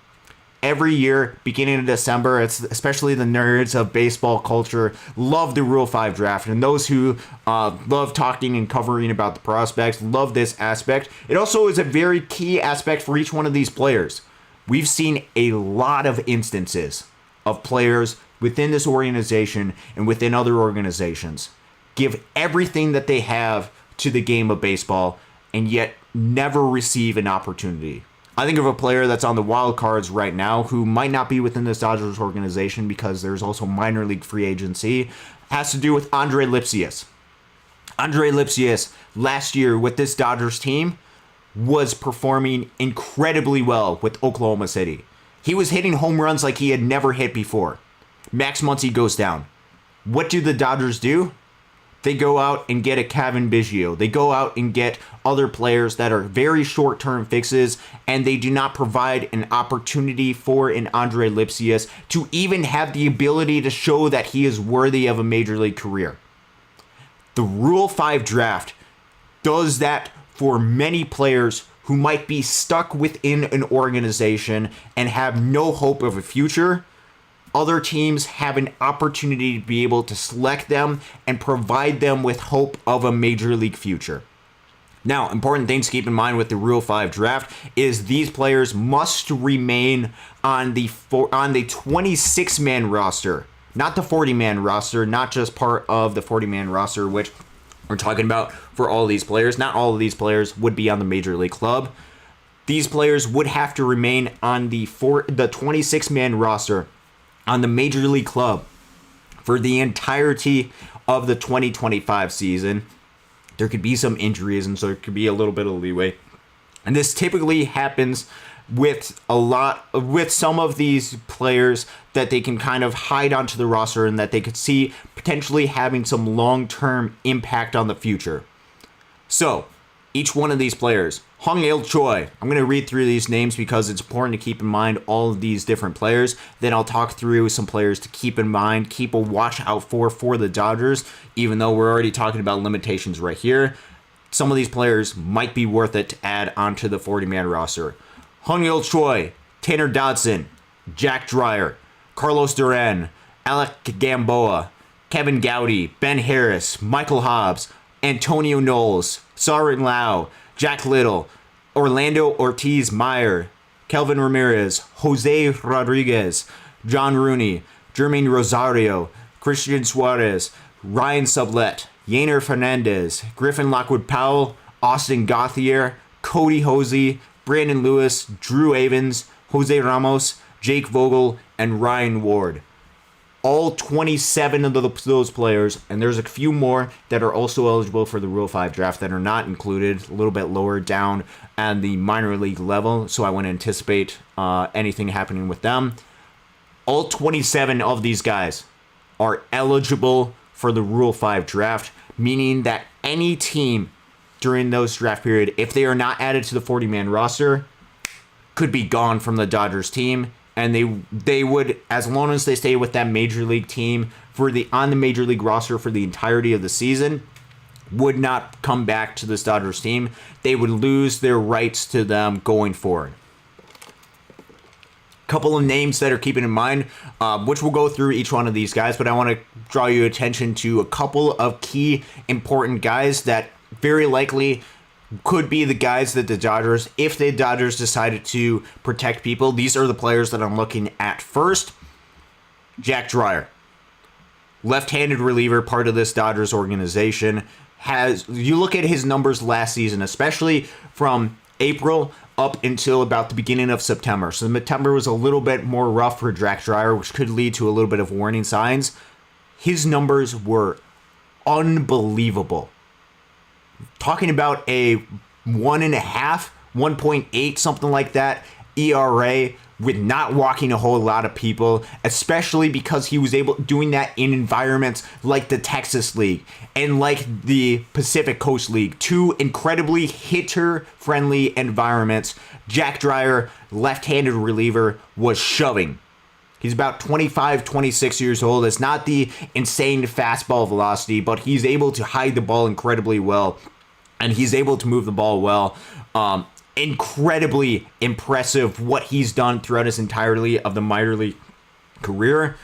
Every year, beginning of December, it's especially the nerds of baseball culture love the Rule 5 draft, and those who love talking and covering about the prospects love this aspect. It also is a very key aspect for each one of these players. We've seen a lot of instances of players within this organization and within other organizations give everything that they have to the game of baseball and yet never receive an opportunity. I think of a player that's on the wild cards right now who might not be within this Dodgers organization because there's also minor league free agency. It has to do with Andre Lipsius. Andre Lipsius last year with this Dodgers team was performing incredibly well with Oklahoma City. He was hitting home runs like he had never hit before. Max Muncy goes down. What do? The They go out and get a Kevin Biggio. They go out and get other players that are very short-term fixes, and they do not provide an opportunity for an Andre Lipsius to even have the ability to show that he is worthy of a major league career. The Rule 5 draft does that for many players who might be stuck within an organization and have no hope of a future. Other teams have an opportunity to be able to select them and provide them with hope of a major league future. Now, important things to keep in mind with the Rule 5 draft is these players must remain on the 26-man roster, not the 40-man roster, not just part of the 40-man roster, which we're talking about for all of these players. Not all of these players would be on the Major League club. These players would have to remain on the 26-man roster on the Major League club for the entirety of the 2025 season. There could be some injuries, and so there could be a little bit of leeway. And this typically happens with some of these players that they can kind of hide onto the roster and that they could see potentially having some long-term impact on the future. So, each one of these players, Hong-Il Choi, I'm going to read through these names because it's important to keep in mind all of these different players. Then I'll talk through some players to keep in mind, keep a watch out for the Dodgers, even though we're already talking about limitations right here. Some of these players might be worth it to add onto the 40-man roster. Hong-Il Choi, Tanner Dodson, Jack Dreyer, Carlos Duran, Alec Gamboa, Kevin Gowdy, Ben Harris, Michael Hobbs, Antonio Knowles, Sarin Lau, Jack Little, Orlando Ortiz Meyer, Kelvin Ramirez, Jose Rodriguez, John Rooney, Jermaine Rosario, Christian Suarez, Ryan Sublette, Yainer Fernandez, Griffin Lockwood Powell, Austin Gauthier, Cody Hosey, Brandon Lewis, Drew Avens, Jose Ramos, Jake Vogel, and Ryan Ward. All 27 of those players, and there's a few more that are also eligible for the Rule 5 draft that are not included, a little bit lower down at the minor league level, so I wouldn't anticipate anything happening with them. All 27 of these guys are eligible for the Rule 5 draft, meaning that any team during those draft period, if they are not added to the 40-man roster, could be gone from the Dodgers team, and they would, as long as they stay with that major league team on the major league roster for the entirety of the season, would not come back to this Dodgers team. They would lose their rights to them going forward. Couple of names that are keeping in mind, which we'll go through each one of these guys, but I want to draw your attention to a couple of key important guys that very likely could be the guys that the Dodgers, if the Dodgers decided to protect people, these are the players that I'm looking at first. Jack Dreyer, left-handed reliever, part of this Dodgers organization, you look at his numbers last season, especially from April up until about the beginning of September. So September was a little bit more rough for Jack Dreyer, which could lead to a little bit of warning signs. His numbers were unbelievable. Talking about a 1.5, 1.8, something like that ERA with not walking a whole lot of people, especially because he was doing that in environments like the Texas League and like the Pacific Coast League, two incredibly hitter-friendly environments. Jack Dreyer, left-handed reliever, was shoving. He's about 25, 26 years old. It's not the insane fastball velocity, but he's able to hide the ball incredibly well, and he's able to move the ball well. Incredibly impressive what he's done throughout his entirety of the minor league career.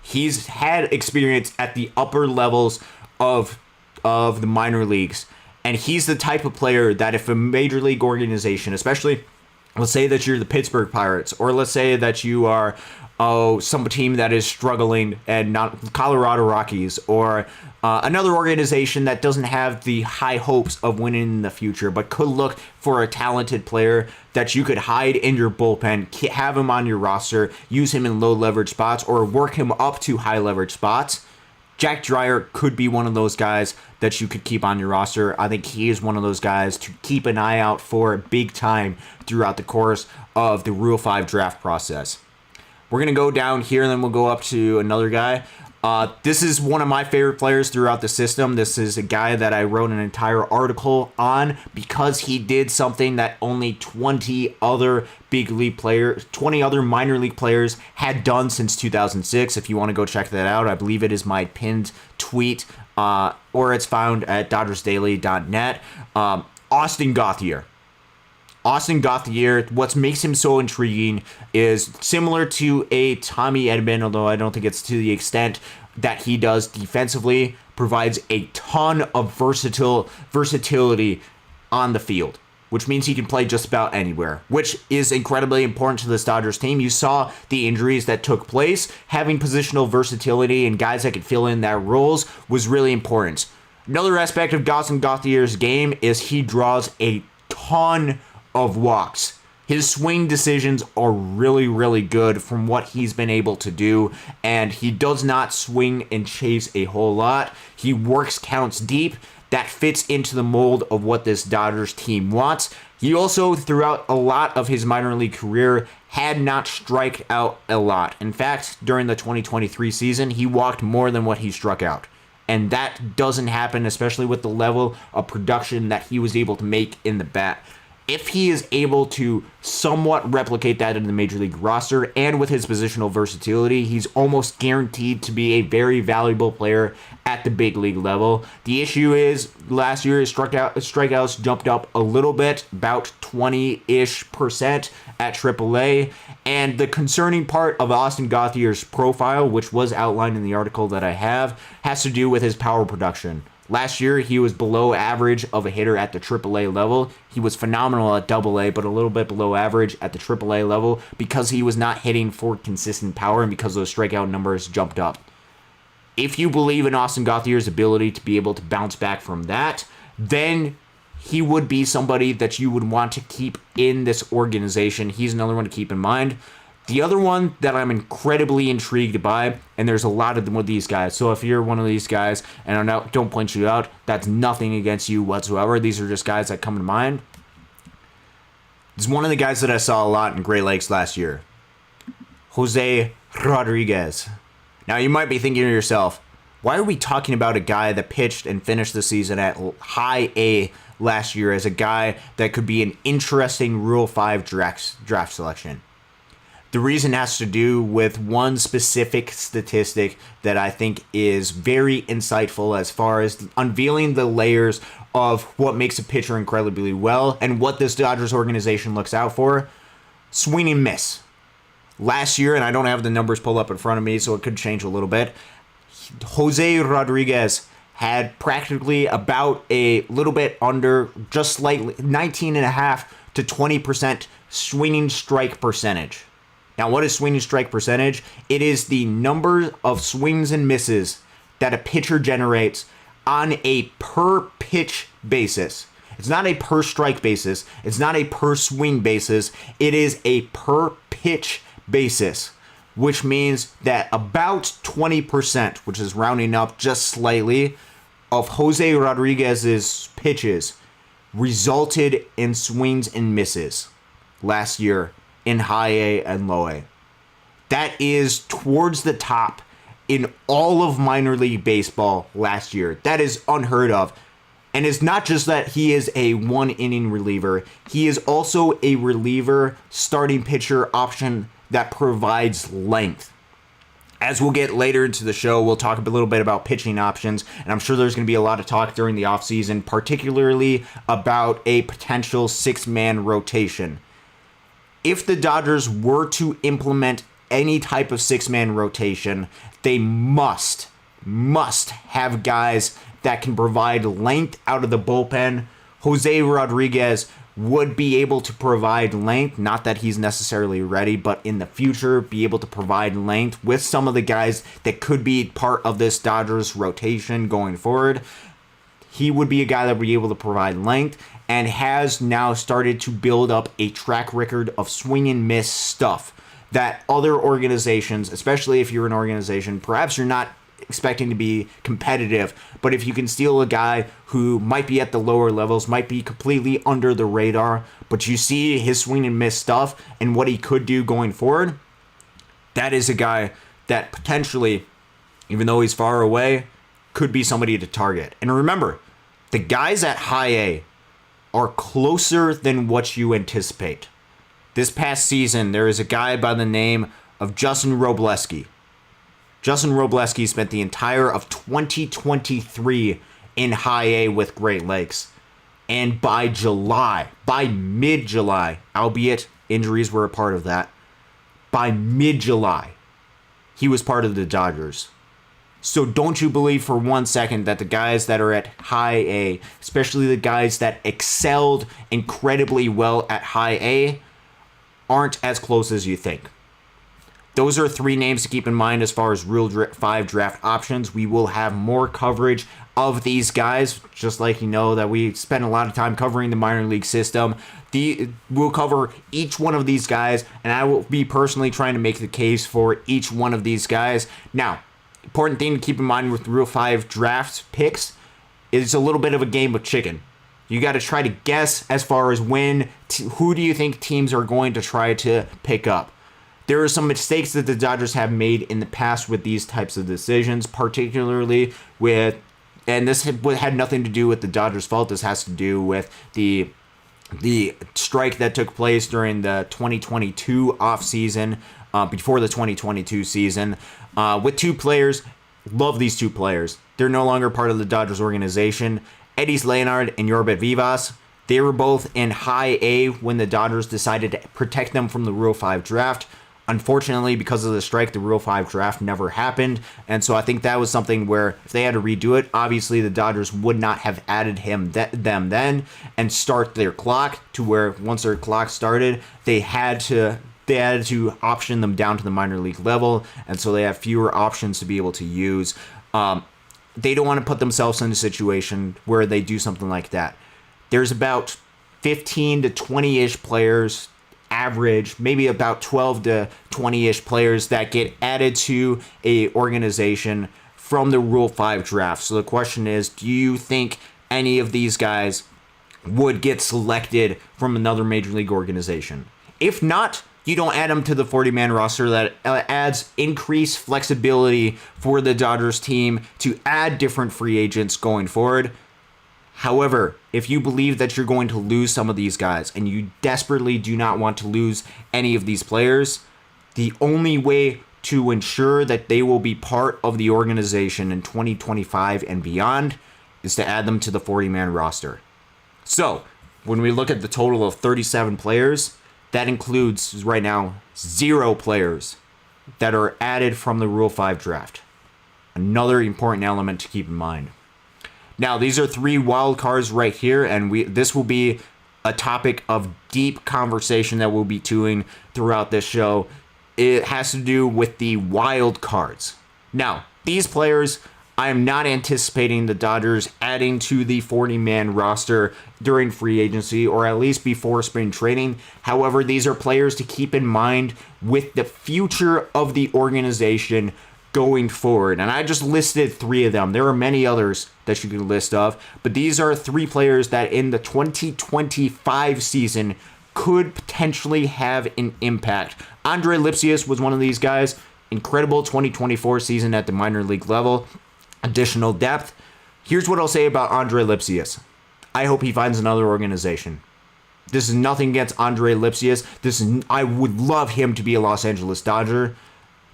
He's had experience at the upper levels of the minor leagues, and he's the type of player that if a major league organization, especially let's say that you're the Pittsburgh Pirates, or let's say that you are some team that is struggling and not Colorado Rockies, or another organization that doesn't have the high hopes of winning in the future, but could look for a talented player that you could hide in your bullpen, have him on your roster, use him in low leverage spots, or work him up to high leverage spots. Jack Dreyer could be one of those guys that you could keep on your roster. I think he is one of those guys to keep an eye out for big time throughout the course of the Rule 5 draft process. We're going to go down here, and then we'll go up to another guy. This is one of my favorite players throughout the system. This is a guy that I wrote an entire article on because he did something that only 20 other minor league players had done since 2006. If you want to go check that out, I believe it is my pinned tweet, or it's found at dodgersdaily.net. Austin Gauthier. What makes him so intriguing is similar to a Tommy Edman, although I don't think it's to the extent that he does defensively, provides a ton of versatility on the field, which means he can play just about anywhere, which is incredibly important to this Dodgers team. You saw the injuries that took place. Having positional versatility and guys that could fill in their roles was really important. Another aspect of Austin Gauthier's game is he draws a ton of walks. His swing decisions are really, really good from what he's been able to do, and he does not swing and chase a whole lot. He works counts deep. That fits into the mold of what this Dodgers team wants. He also, throughout a lot of his minor league career, had not striked out a lot. In fact, during the 2023 season, he walked more than what he struck out. And that doesn't happen, especially with the level of production that he was able to make in the bat. If he is able to somewhat replicate that in the major league roster and with his positional versatility, he's almost guaranteed to be a very valuable player at the big league level. The issue is last year his strikeouts jumped up a little bit, about 20-ish% at AAA. And the concerning part of Austin Gauthier's profile, which was outlined in the article that I have, has to do with his power production. Last year, he was below average of a hitter at the AAA level. He was phenomenal at AA, but a little bit below average at the AAA level because he was not hitting for consistent power and because those strikeout numbers jumped up. If you believe in Austin Gauthier's ability to be able to bounce back from that, then he would be somebody that you would want to keep in this organization. He's another one to keep in mind. The other one that I'm incredibly intrigued by, and there's a lot of them with these guys, so if you're one of these guys, and I don't point you out, that's nothing against you whatsoever. These are just guys that come to mind. It's one of the guys that I saw a lot in Great Lakes last year. Jose Rodriguez. Now, you might be thinking to yourself, why are we talking about a guy that pitched and finished the season at high A last year as a guy that could be an interesting Rule 5 draft selection? The reason has to do with one specific statistic that I think is very insightful as far as unveiling the layers of what makes a pitcher incredibly well and what this Dodgers organization looks out for. Swing and miss. Last year, and I don't have the numbers pulled up in front of me, so it could change a little bit, Jose Rodriguez had practically about a little bit under, just slightly, 19.5 to 20% swinging strike percentage. Now, what is swinging strike percentage? It is the number of swings and misses that a pitcher generates on a per pitch basis. It's not a per strike basis. It's not a per swing basis. It is a per pitch basis, which means that about 20%, which is rounding up just slightly, of Jose Rodriguez's pitches resulted in swings and misses last year in high A and low A. That is towards the top in all of minor league baseball last year. That is unheard of. And it's not just that he is a one-inning reliever. He is also a reliever starting pitcher option that provides length. As we'll get later into the show, we'll talk a little bit about pitching options, and I'm sure there's going to be a lot of talk during the offseason, particularly about a potential six-man rotation. If the Dodgers were to implement any type of six-man rotation, they must have guys that can provide length out of the bullpen. Jose Rodriguez would be able to provide length, not that he's necessarily ready, but in the future be able to provide length with some of the guys that could be part of this Dodgers rotation going forward. He would be a guy that would be able to provide length and has now started to build up a track record of swing and miss stuff that other organizations, especially if you're an organization, perhaps you're not expecting to be competitive, but if you can steal a guy who might be at the lower levels, might be completely under the radar, but you see his swing and miss stuff and what he could do going forward, that is a guy that potentially even though he's far away, could be somebody to target. And remember, the guys at high A are closer than what you anticipate. This past season, there is a guy by the name of Justin Robleski. Justin Robleski spent the entire of 2023 in high A with Great Lakes. And by mid-July, albeit injuries were a part of that, by mid-July, he was part of the Dodgers. So don't you believe for 1 second that the guys that are at high A, especially the guys that excelled incredibly well at high A, aren't as close as you think. Those are 3 names to keep in mind as far as Rule 5 draft options. We will have more coverage of these guys, just like you know that we spend a lot of time covering the minor league system. We'll cover each one of these guys, and I will be personally trying to make the case for each one of these guys. Now, important thing to keep in mind with Rule 5 draft picks is a little bit of a game of chicken. You got to try to guess as far as who do you think teams are going to try to pick up. There are some mistakes that the Dodgers have made in the past with these types of decisions, particularly with, and this had nothing to do with the Dodgers' fault. This has to do with the strike that took place during the 2022 offseason, before the 2022 season, with 2 players. Love these 2 players. They're no longer part of the Dodgers organization. Edys Leonard and Yorbit Vivas. They were both in high A when the Dodgers decided to protect them from the Rule 5 draft. Unfortunately, because of the strike, the Rule 5 draft never happened. And so I think that was something where if they had to redo it, obviously the Dodgers would not have added them then and start their clock to where once their clock started, they had to option them down to the minor league level. And so they have fewer options to be able to use. They don't want to put themselves in a situation where they do something like that. There's about 15 to 20-ish players, average, maybe about 12 to 20-ish players that get added to a organization from the Rule 5 draft. So the question is, do you think any of these guys would get selected from another major league organization? If not, you don't add them to the 40-man roster. That adds increased flexibility for the Dodgers team to add different free agents going forward. However, if you believe that you're going to lose some of these guys and you desperately do not want to lose any of these players, the only way to ensure that they will be part of the organization in 2025 and beyond is to add them to the 40-man roster. So, when we look at the total of 37 players, that includes right now 0 players that are added from the Rule 5 draft. Another important element to keep in mind. Now, these are 3 wild cards right here, and this will be a topic of deep conversation that we'll be doing throughout this show. It has to do with the wild cards. Now, these players, I am not anticipating the Dodgers adding to the 40-man roster during free agency or at least before spring training. However, these are players to keep in mind with the future of the organization going forward. And I just listed 3 of them. There are many others that you can list of, but these are 3 players that in the 2025 season could potentially have an impact. Andre Lipsius was one of these guys. Incredible 2024 season at the minor league level. Additional depth. Here's what I'll say about Andre Lipsius. I hope he finds another organization. This is nothing against Andre Lipsius. I would love him to be a Los Angeles Dodger.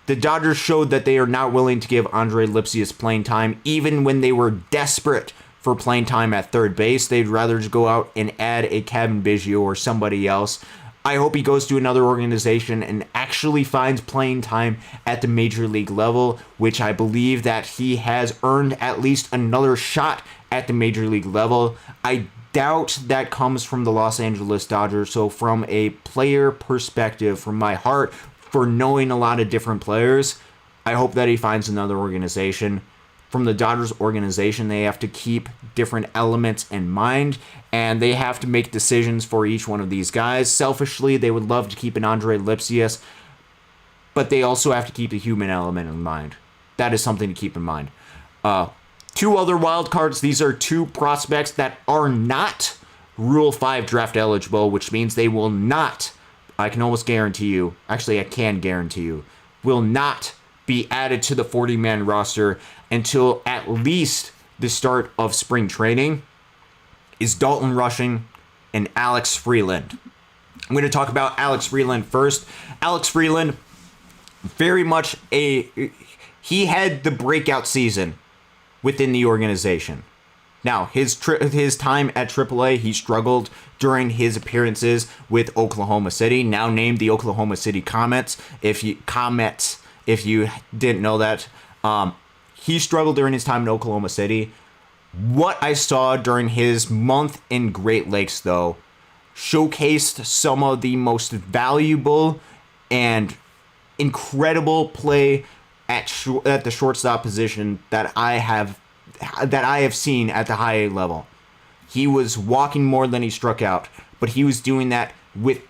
The Dodgers showed that they are not willing to give Andre Lipsius playing time, even when they were desperate for playing time at third base. They'd rather just go out and add a Kevin Biggio or somebody else. I hope he goes to another organization and actually finds playing time at the major league level, which I believe that he has earned at least another shot at the major league level. I doubt that comes from the Los Angeles Dodgers. So from a player perspective, from my heart, for knowing a lot of different players, I hope that he finds another organization. From the Dodgers organization, they have to keep different elements in mind, and they have to make decisions for each one of these guys. Selfishly, they would love to keep an Andre Lipsius, but they also have to keep the human element in mind. That is something to keep in mind. 2 other wild cards. These are 2 prospects that are not Rule 5 draft eligible, which means they will not, I can almost guarantee you, actually I can guarantee you, will not be added to the 40-man roster until at least the start of spring training is Dalton Rushing and Alex Freeland. I'm going to talk about Alex Freeland first. Alex Freeland, very much he had the breakout season within the organization. Now, his time at AAA, he struggled during his appearances with Oklahoma City, now named the Oklahoma City Comets. If you didn't know that, he struggled during his time in Oklahoma City. What I saw during his month in Great Lakes, though, showcased some of the most valuable and incredible play at the shortstop position that I have seen at the high A level. He was walking more than he struck out, but he was doing that with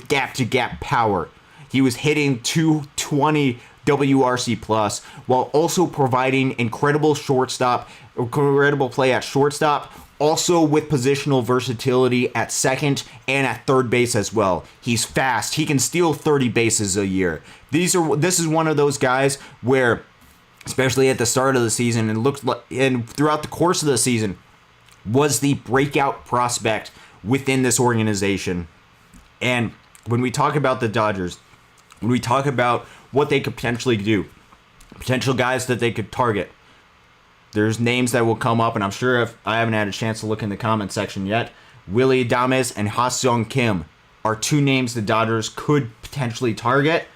gap to gap power. He was hitting 220 WRC plus while also providing incredible play at shortstop, also with positional versatility at second and at third base as well. He's fast. He can steal 30 bases a year. This is one of those guys where, especially at the start of the season and throughout the course of the season, was the breakout prospect within this organization. And when we talk about the Dodgers, when we talk about what they could potentially do, potential guys that they could target, there's names that will come up, and I'm sure if I haven't had a chance to look in the comment section yet, Willie Adames and Ha-Seong Kim are two names the Dodgers could potentially target.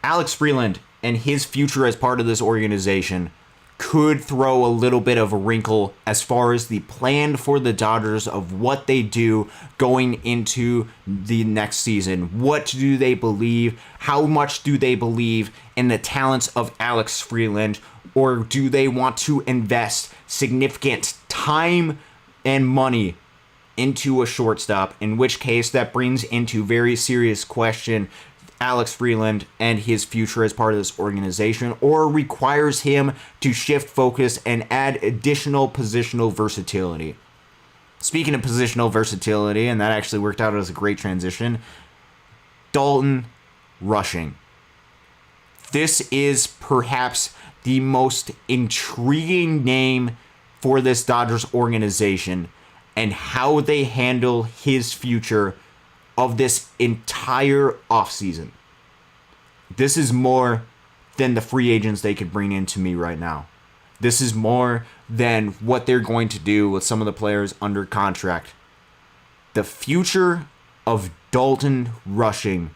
Alex Freeland and his future as part of this organization could throw a little bit of a wrinkle as far as the plan for the Dodgers of what they do going into the next season. What do they believe? How much do they believe in the talents of Alex Freeland? Or do they want to invest significant time and money into a shortstop? In which case, that brings into very serious question Alex Freeland and his future as part of this organization, or requires him to shift focus and add additional positional versatility. Speaking of positional versatility, and that actually worked out as a great transition, Dalton Rushing. This is perhaps the most intriguing name for this Dodgers organization and how they handle his future of this entire offseason. This is more than the free agents they could bring into me right now. This is more than what they're going to do with some of the players under contract. The future of Dalton Rushing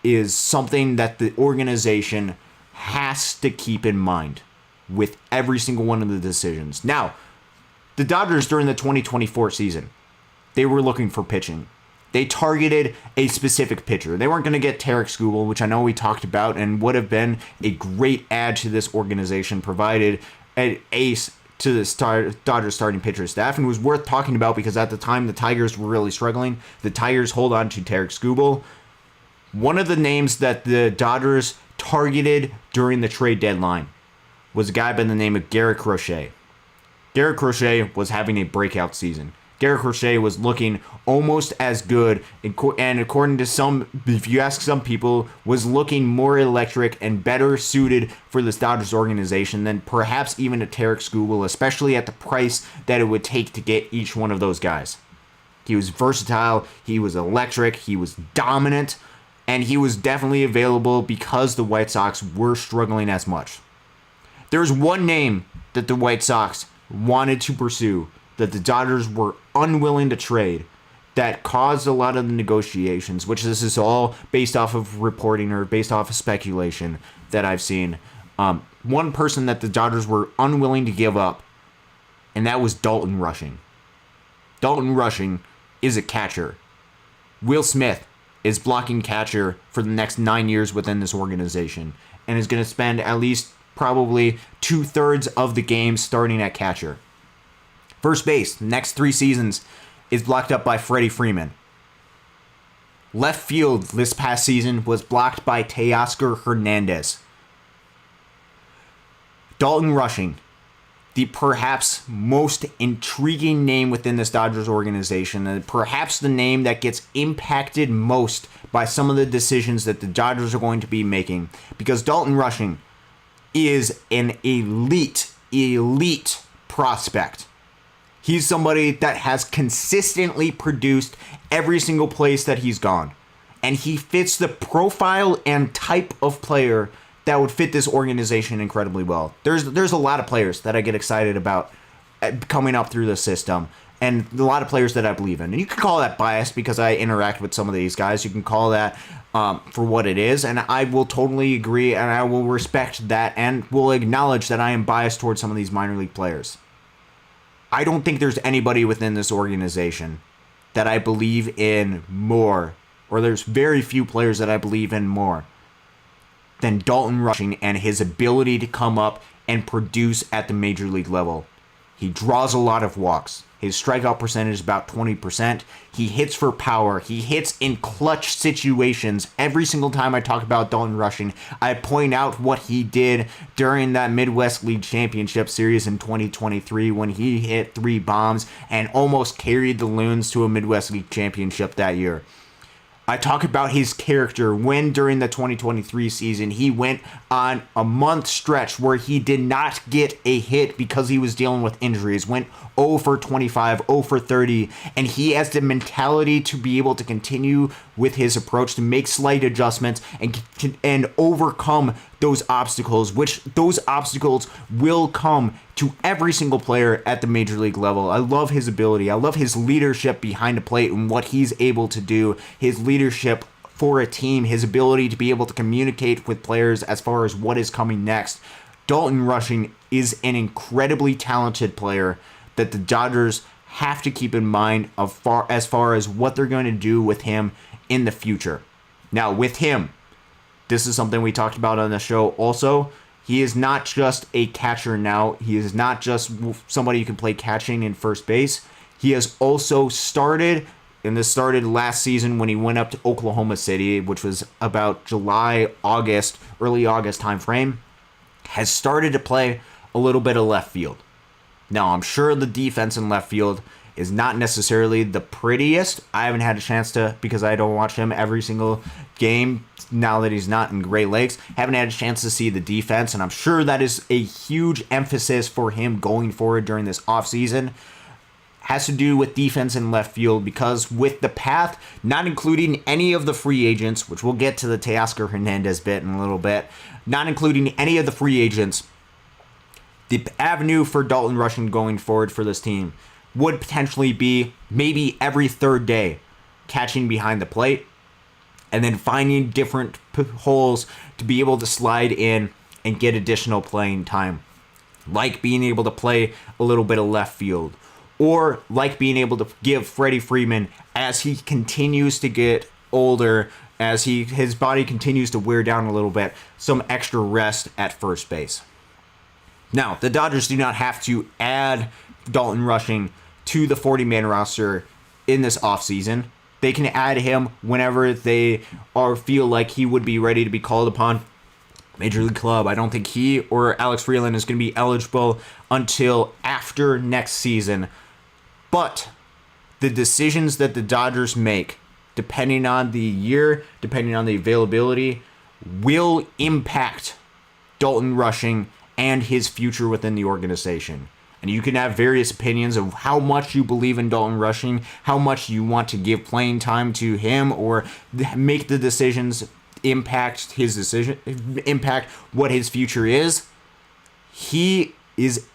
is something that the organization has to keep in mind with every single one of the decisions. Now, the Dodgers during the 2024 season, they were looking for pitching. They targeted a specific pitcher. They weren't going to get Tarik Skubal, which I know we talked about and would have been a great add to this organization, provided an ace to the Dodgers starting pitcher staff, and was worth talking about because at the time the Tigers were really struggling. The Tigers hold on to Tarik Skubal. One of the names that the Dodgers targeted during the trade deadline was a guy by the name of Garrett Crochet. Garrett Crochet was having a breakout season. Garrett Crochet was looking almost as good, and according to some, if you ask some people, was looking more electric and better suited for this Dodgers organization than perhaps even a Tarik Skubal, especially at the price that it would take to get each one of those guys. He was versatile, he was electric, he was dominant, and he was definitely available because the White Sox were struggling as much. There's one name that the White Sox wanted to pursue that the Dodgers were unwilling to trade that caused a lot of the negotiations, which this is all based off of reporting or based off of speculation that I've seen. One person that the Dodgers were unwilling to give up, and that was Dalton Rushing. Dalton Rushing is a catcher. Will Smith is blocking catcher for the next 9 years within this organization and is going to spend at least probably 2/3 of the game starting at catcher. First base, the next 3 seasons, is blocked up by Freddie Freeman. Left field this past season was blocked by Teoscar Hernandez. Dalton Rushing the perhaps most intriguing name within this Dodgers organization, and perhaps the name that gets impacted most by some of the decisions that the Dodgers are going to be making, because Dalton Rushing is an elite prospect. He's somebody that has consistently produced every single place that he's gone. And he fits the profile and type of player that would fit this organization incredibly well. There's a lot of players that I get excited about coming up through the system, and a lot of players that I believe in. And you can call that bias because I interact with some of these guys. You can call that for what it is, and I will totally agree, and I will respect that, and will acknowledge that I am biased towards some of these minor league players. I don't think there's anybody within this organization that I believe in more, or there's very few players that I believe in more than Dalton Rushing and his ability to come up and produce at the major league level. He draws a lot of walks. His strikeout percentage is about 20%. He hits for power. He hits in clutch situations. Every single time I talk about Dalton Rushing, I point out what he did during that Midwest League Championship Series in 2023 when he hit 3 bombs and almost carried the Loons to a Midwest League Championship that year. I talk about his character when during the 2023 season he went on a month stretch where he did not get a hit because he was dealing with injuries, went 0 for 25, 0 for 30, and he has the mentality to be able to continue with his approach to make slight adjustments and overcome those obstacles, which those obstacles will come to every single player at the major league level. I love his ability. I love his leadership behind the plate and what he's able to do, his leadership for a team, his ability to be able to communicate with players as far as what is coming next. Dalton Rushing is an incredibly talented player that the Dodgers have to keep in mind as far as what they're going to do with him in the future. Now, with him, this is something we talked about on the show also. He is not just a catcher now. He is not just somebody who can play catching in first base. He has also started, and this started last season when he went up to Oklahoma City, which was about July, August, early August timeframe, has started to play a little bit of left field. Now, I'm sure the defense in left field is not necessarily the prettiest. I haven't had a chance to, because I don't watch him every single game now that he's not in Great Lakes. Haven't had a chance to see the defense, and I'm sure that is a huge emphasis for him going forward during this offseason. Has to do with defense in left field, because with the path, not including any of the free agents, which we'll get to the Teoscar Hernandez bit in a little bit, not including any of the free agents, the avenue for Dalton Rushing going forward for this team would potentially be maybe every third day catching behind the plate and then finding different holes to be able to slide in and get additional playing time, like being able to play a little bit of left field, or like being able to give Freddie Freeman, as he continues to get older, as his body continues to wear down a little bit, some extra rest at first base. Now, the Dodgers do not have to add Dalton Rushing to the 40-man roster in this offseason. They can add him whenever they feel like he would be ready to be called upon. Major League Club, I don't think he or Alex Freeland is going to be eligible until after next season. But the decisions that the Dodgers make, depending on the year, depending on the availability, will impact Dalton Rushing and his future within the organization. And you can have various opinions of how much you believe in Dalton Rushing, how much you want to give playing time to him, or make the decisions impact what his future is. He is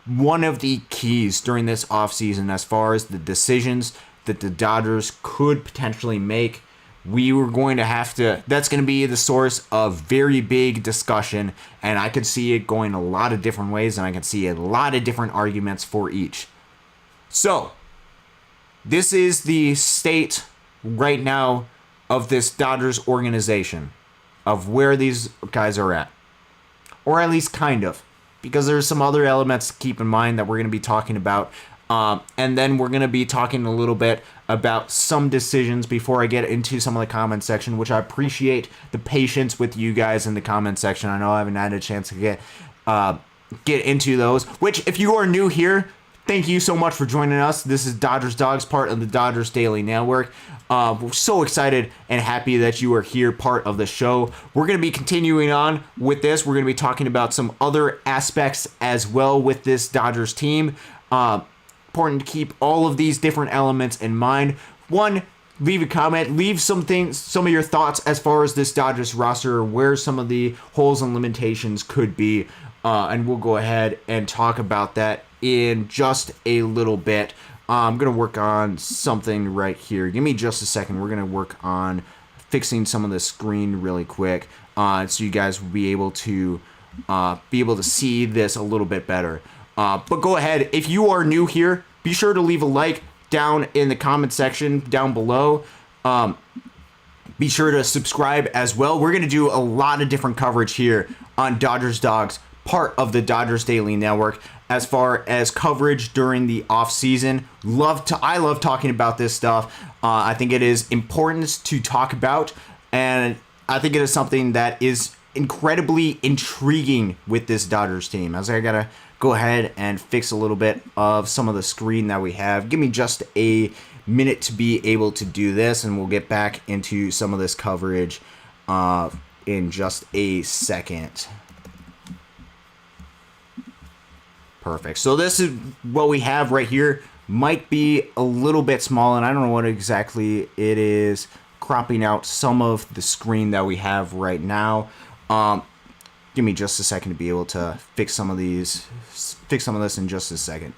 one of the keys during this offseason as far as the decisions that the Dodgers could potentially make. That's going to be the source of very big discussion, and I could see it going a lot of different ways, and I can see a lot of different arguments for each. So, this is the state right now of this Dodgers organization, of where these guys are at. Or at least kind of, because there's some other elements to keep in mind that we're going to be talking about. And then we're going to be talking a little bit about some decisions before I get into some of the comment section, which I appreciate the patience with you guys in the comment section. I know I haven't had a chance to get get into those. Which, if you are new here, thank you so much for joining us. This is Dodgers Dogs, part of the Dodgers Daily Network. We're so excited and happy that you are here, part of the show. We're going to be continuing on with this. We're going to be talking about some other aspects as well with this Dodgers team. Important to keep all of these different elements in mind. One, leave a comment, leave some of your thoughts as far as this Dodgers roster, where some of the holes and limitations could be, and we'll go ahead and talk about that in just a little bit. I'm going to work on something right here. Give me just a second. We're going to work on fixing some of the screen really quick, so you guys will be able to see this a little bit better. But go ahead. If you are new here, be sure to leave a like down in the comment section down below. Be sure to subscribe as well. We're going to do a lot of different coverage here on Dodgers Dogs, part of the Dodgers Daily Network, as far as coverage during the offseason. I love talking about this stuff. I think it is important to talk about, and I think it is something that is incredibly intriguing with this Dodgers team. As I gotta go ahead and fix a little bit of some of the screen that we have. Give me just a minute to be able to do this, and we'll get back into some of this coverage in just a second. Perfect. So this is what we have right here. Might be a little bit small, and I don't know what exactly it is cropping out some of the screen that we have right now. Give me just a second to be able to fix some of this in just a second.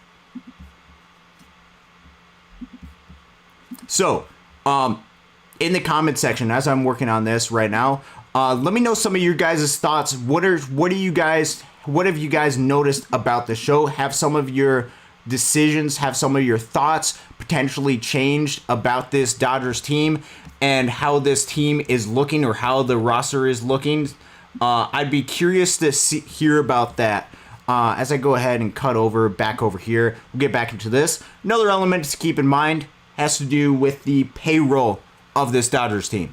So, in the comment section, as I'm working on this right now, let me know some of your guys' thoughts. What have you guys noticed about the show? Have some of your decisions, have some of your thoughts potentially changed about this Dodgers team and how this team is looking, or how the roster is looking? I'd be curious to hear about that. As I go ahead and cut back over here, we'll get back into this. Another element to keep in mind has to do with the payroll of this Dodgers team.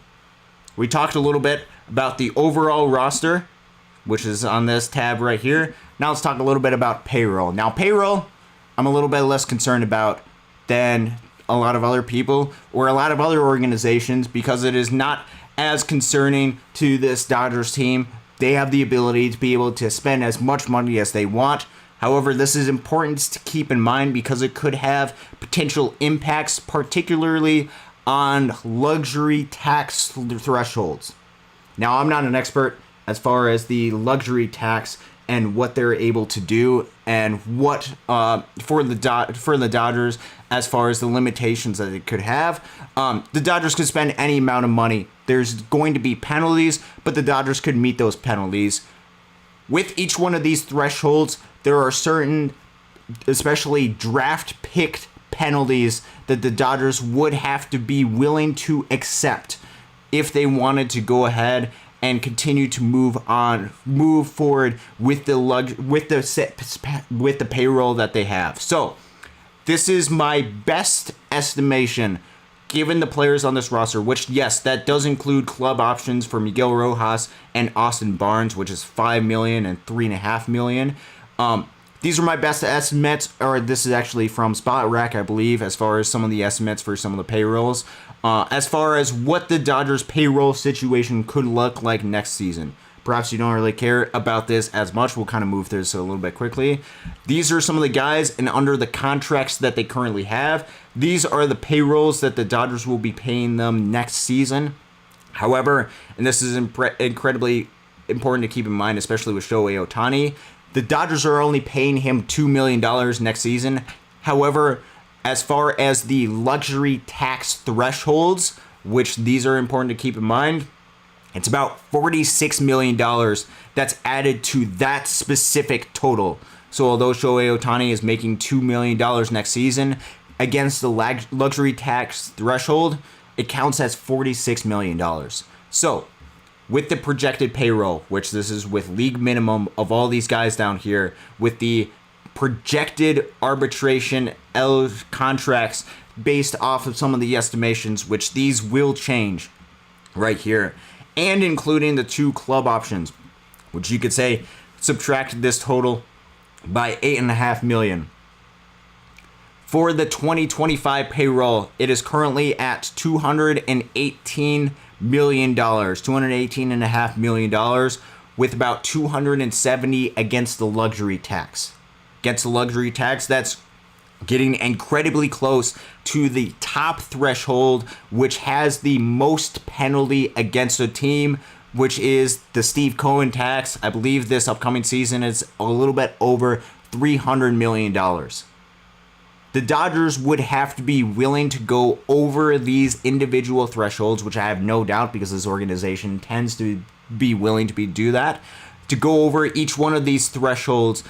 We talked a little bit about the overall roster, which is on this tab right here. Now let's talk a little bit about payroll. Now, payroll, I'm a little bit less concerned about than a lot of other people or a lot of other organizations, because it is not as concerning to this Dodgers team. They have the ability to be able to spend as much money as they want. However, this is important to keep in mind because it could have potential impacts, particularly on luxury tax thresholds. Now, I'm not an expert as far as the luxury tax and what they're able to do, and what for the Dodgers as far as the limitations that it could have. The Dodgers could spend any amount of money. There's going to be penalties, but the Dodgers could meet those penalties. With each one of these thresholds, there are certain, especially draft-picked penalties that the Dodgers would have to be willing to accept if they wanted to go ahead and continue to move forward with the payroll that they have. So, this is my best estimation, given the players on this roster, which, yes, that does include club options for Miguel Rojas and Austin Barnes, which is $5 million and $3.5 million. These are my best estimates, or this is actually from Spot Rack, I believe, as far as some of the estimates for some of the payrolls. As far as what the Dodgers payroll situation could look like next season. Perhaps you don't really care about this as much. We'll kind of move through this a little bit quickly. These are some of the guys, and under the contracts that they currently have, these are the payrolls that the Dodgers will be paying them next season. However, and this is incredibly important to keep in mind, especially with Shohei Ohtani, the Dodgers are only paying him $2 million next season. However, as far as the luxury tax thresholds, which these are important to keep in mind, it's about $46 million that's added to that specific total. So although Shohei Ohtani is making $2 million next season, against the luxury tax threshold, it counts as $46 million. So, with the projected payroll, which this is with league minimum of all these guys down here, with the projected arbitration contracts based off of some of the estimations, which these will change right here, and including the 2 club options, which you could say subtract this total by $8.5 million. For the 2025 payroll, it is currently at $218 million, $218.5 million, with about 270 against the luxury tax. Against the luxury tax, that's getting incredibly close to the top threshold, which has the most penalty against a team, which is the Steve Cohen tax. I believe this upcoming season is a little bit over $300 million. The Dodgers would have to be willing to go over these individual thresholds, which I have no doubt, because this organization tends to be willing to do that, to go over each one of these thresholds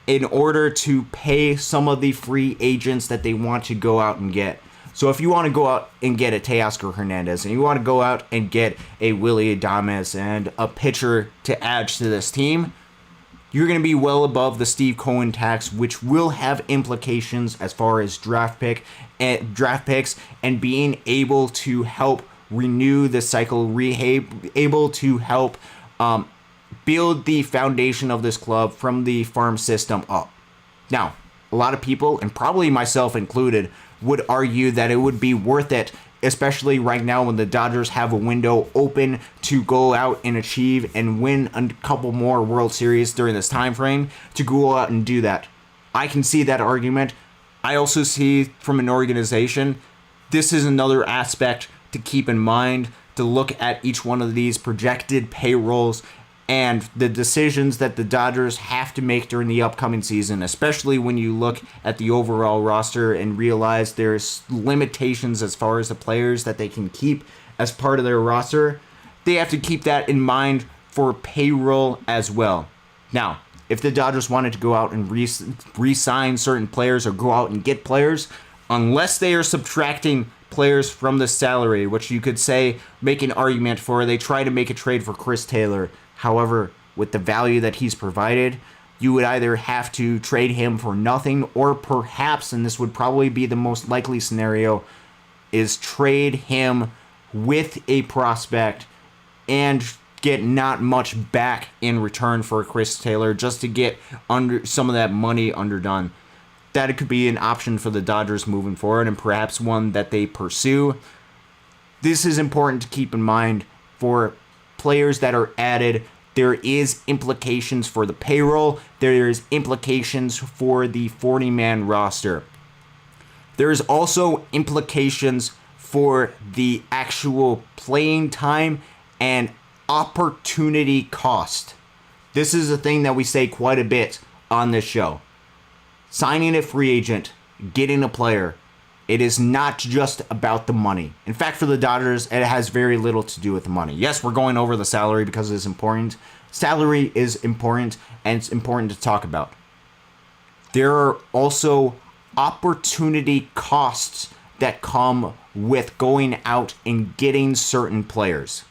in order to pay some of the free agents that they want to go out and get. So if you want to go out and get a Teoscar Hernandez, and you want to go out and get a Willy Adames and a pitcher to add to this team, you're going to be well above the Steve Cohen tax, which will have implications as far as draft picks and being able to help renew the cycle, able to help build the foundation of this club from the farm system up. Now, a lot of people, and probably myself included, would argue that it would be worth it, especially right now when the Dodgers have a window open to go out and achieve and win a couple more World Series during this time frame, to go out and do that. I can see that argument. I also see from an organization, this is another aspect to keep in mind, to look at each one of these projected payrolls and the decisions that the Dodgers have to make during the upcoming season, especially when you look at the overall roster and realize there's limitations as far as the players that they can keep as part of their roster. They have to keep that in mind for payroll as well. Now, if the Dodgers wanted to go out and re-sign certain players or go out and get players, unless they are subtracting players from the salary, which you could say, make an argument for, they try to make a trade for Chris Taylor. However, with the value that he's provided, you would either have to trade him for nothing, or perhaps, and this would probably be the most likely scenario, is trade him with a prospect and get not much back in return for Chris Taylor, just to get under some of that money underdone. That it could be an option for the Dodgers moving forward, and perhaps one that they pursue. This is important to keep in mind for players that are added. There is implications for the payroll. There is implications for the 40-man roster. There is also implications for the actual playing time and opportunity cost. This is a thing that we say quite a bit on this show. Signing a free agent, getting a player, it is not just about the money. In fact, for the Dodgers, it has very little to do with the money. Yes, we're going over the salary because it's important. Salary is important, and it's important to talk about. There are also opportunity costs that come with going out and getting certain players.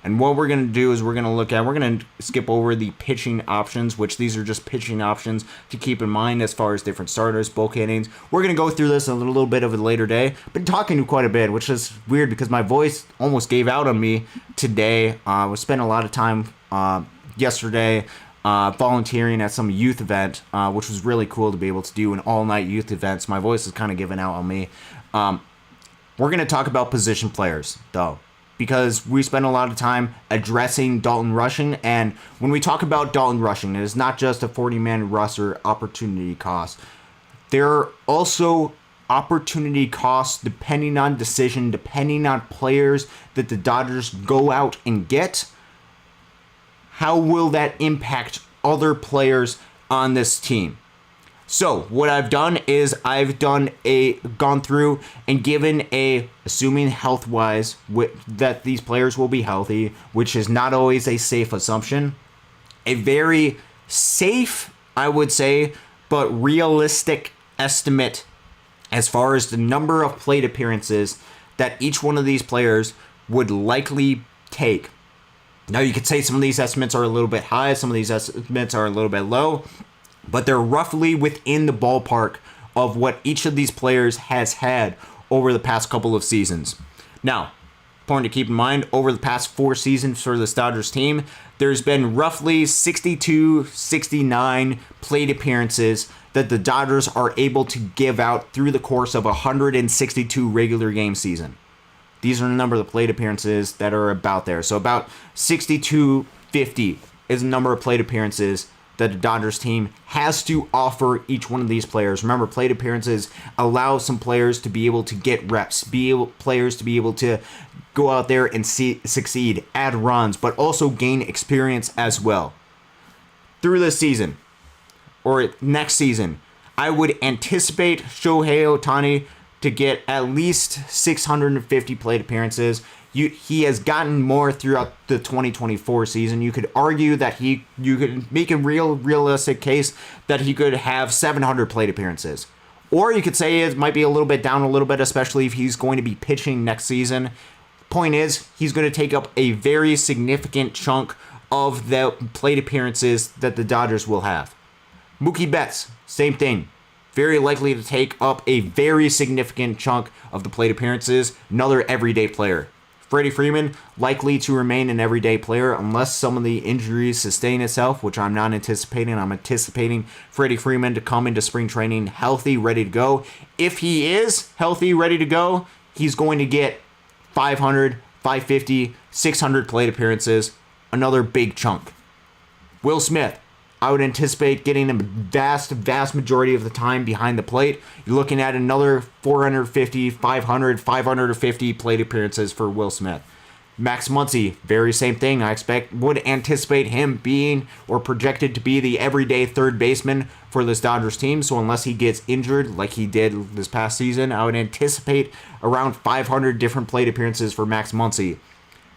And what we're going to do is we're going to skip over the pitching options, which these are just pitching options to keep in mind as far as different starters, bulk innings. We're going to go through this a little bit of a later day. Been talking quite a bit, which is weird because my voice almost gave out on me today. We spent a lot of time yesterday volunteering at some youth event, which was really cool to be able to do an all-night youth event. So my voice is kind of giving out on me. We're going to talk about position players, though, because we spend a lot of time addressing Dalton Rushing, and when we talk about Dalton Rushing, it is not just a 40-man roster opportunity cost. There are also opportunity costs depending on decision, depending on players that the Dodgers go out and get. How will that impact other players on this team? So what I've done is I've gone through and given assuming health-wise that these players will be healthy, which is not always a safe assumption, a very safe, I would say, but realistic estimate as far as the number of plate appearances that each one of these players would likely take. Now, you could say some of these estimates are a little bit high, some of these estimates are a little bit low, but they're roughly within the ballpark of what each of these players has had over the past couple of seasons. Now, Important to keep in mind, over the past 4 seasons for this Dodgers team, there's been roughly 69 plate appearances that the Dodgers are able to give out through the course of a 162 regular game season. These are the number of the plate appearances that are about there. So about 6250 is the number of plate appearances that the Dodgers team has to offer each one of these players. Remember, plate appearances allow some players to be able to get reps, players to be able to go out there and succeed, add runs, but also gain experience as well. Through this season, or next season, I would anticipate Shohei Ohtani to get at least 650 plate appearances. He has gotten more throughout the 2024 season. You could argue that you could make a realistic case that he could have 700 plate appearances. Or you could say it might be a little bit down a little bit, especially if he's going to be pitching next season. Point is, he's going to take up a very significant chunk of the plate appearances that the Dodgers will have. Mookie Betts, same thing. Very likely to take up a very significant chunk of the plate appearances. Another everyday player. Freddie Freeman, likely to remain an everyday player unless some of the injuries sustain itself, which I'm not anticipating. I'm anticipating Freddie Freeman to come into spring training healthy, ready to go. If he is healthy, ready to go, he's going to get 500, 550, 600 plate appearances. Another big chunk. Will Smith, I would anticipate getting a vast majority of the time behind the plate. You're looking at another 450, 500, 550 plate appearances for Will Smith. Max Muncy, very same thing. I would anticipate him being or projected to be the everyday third baseman for this Dodgers team. So unless he gets injured like he did this past season, I would anticipate around 500 different plate appearances for Max Muncy.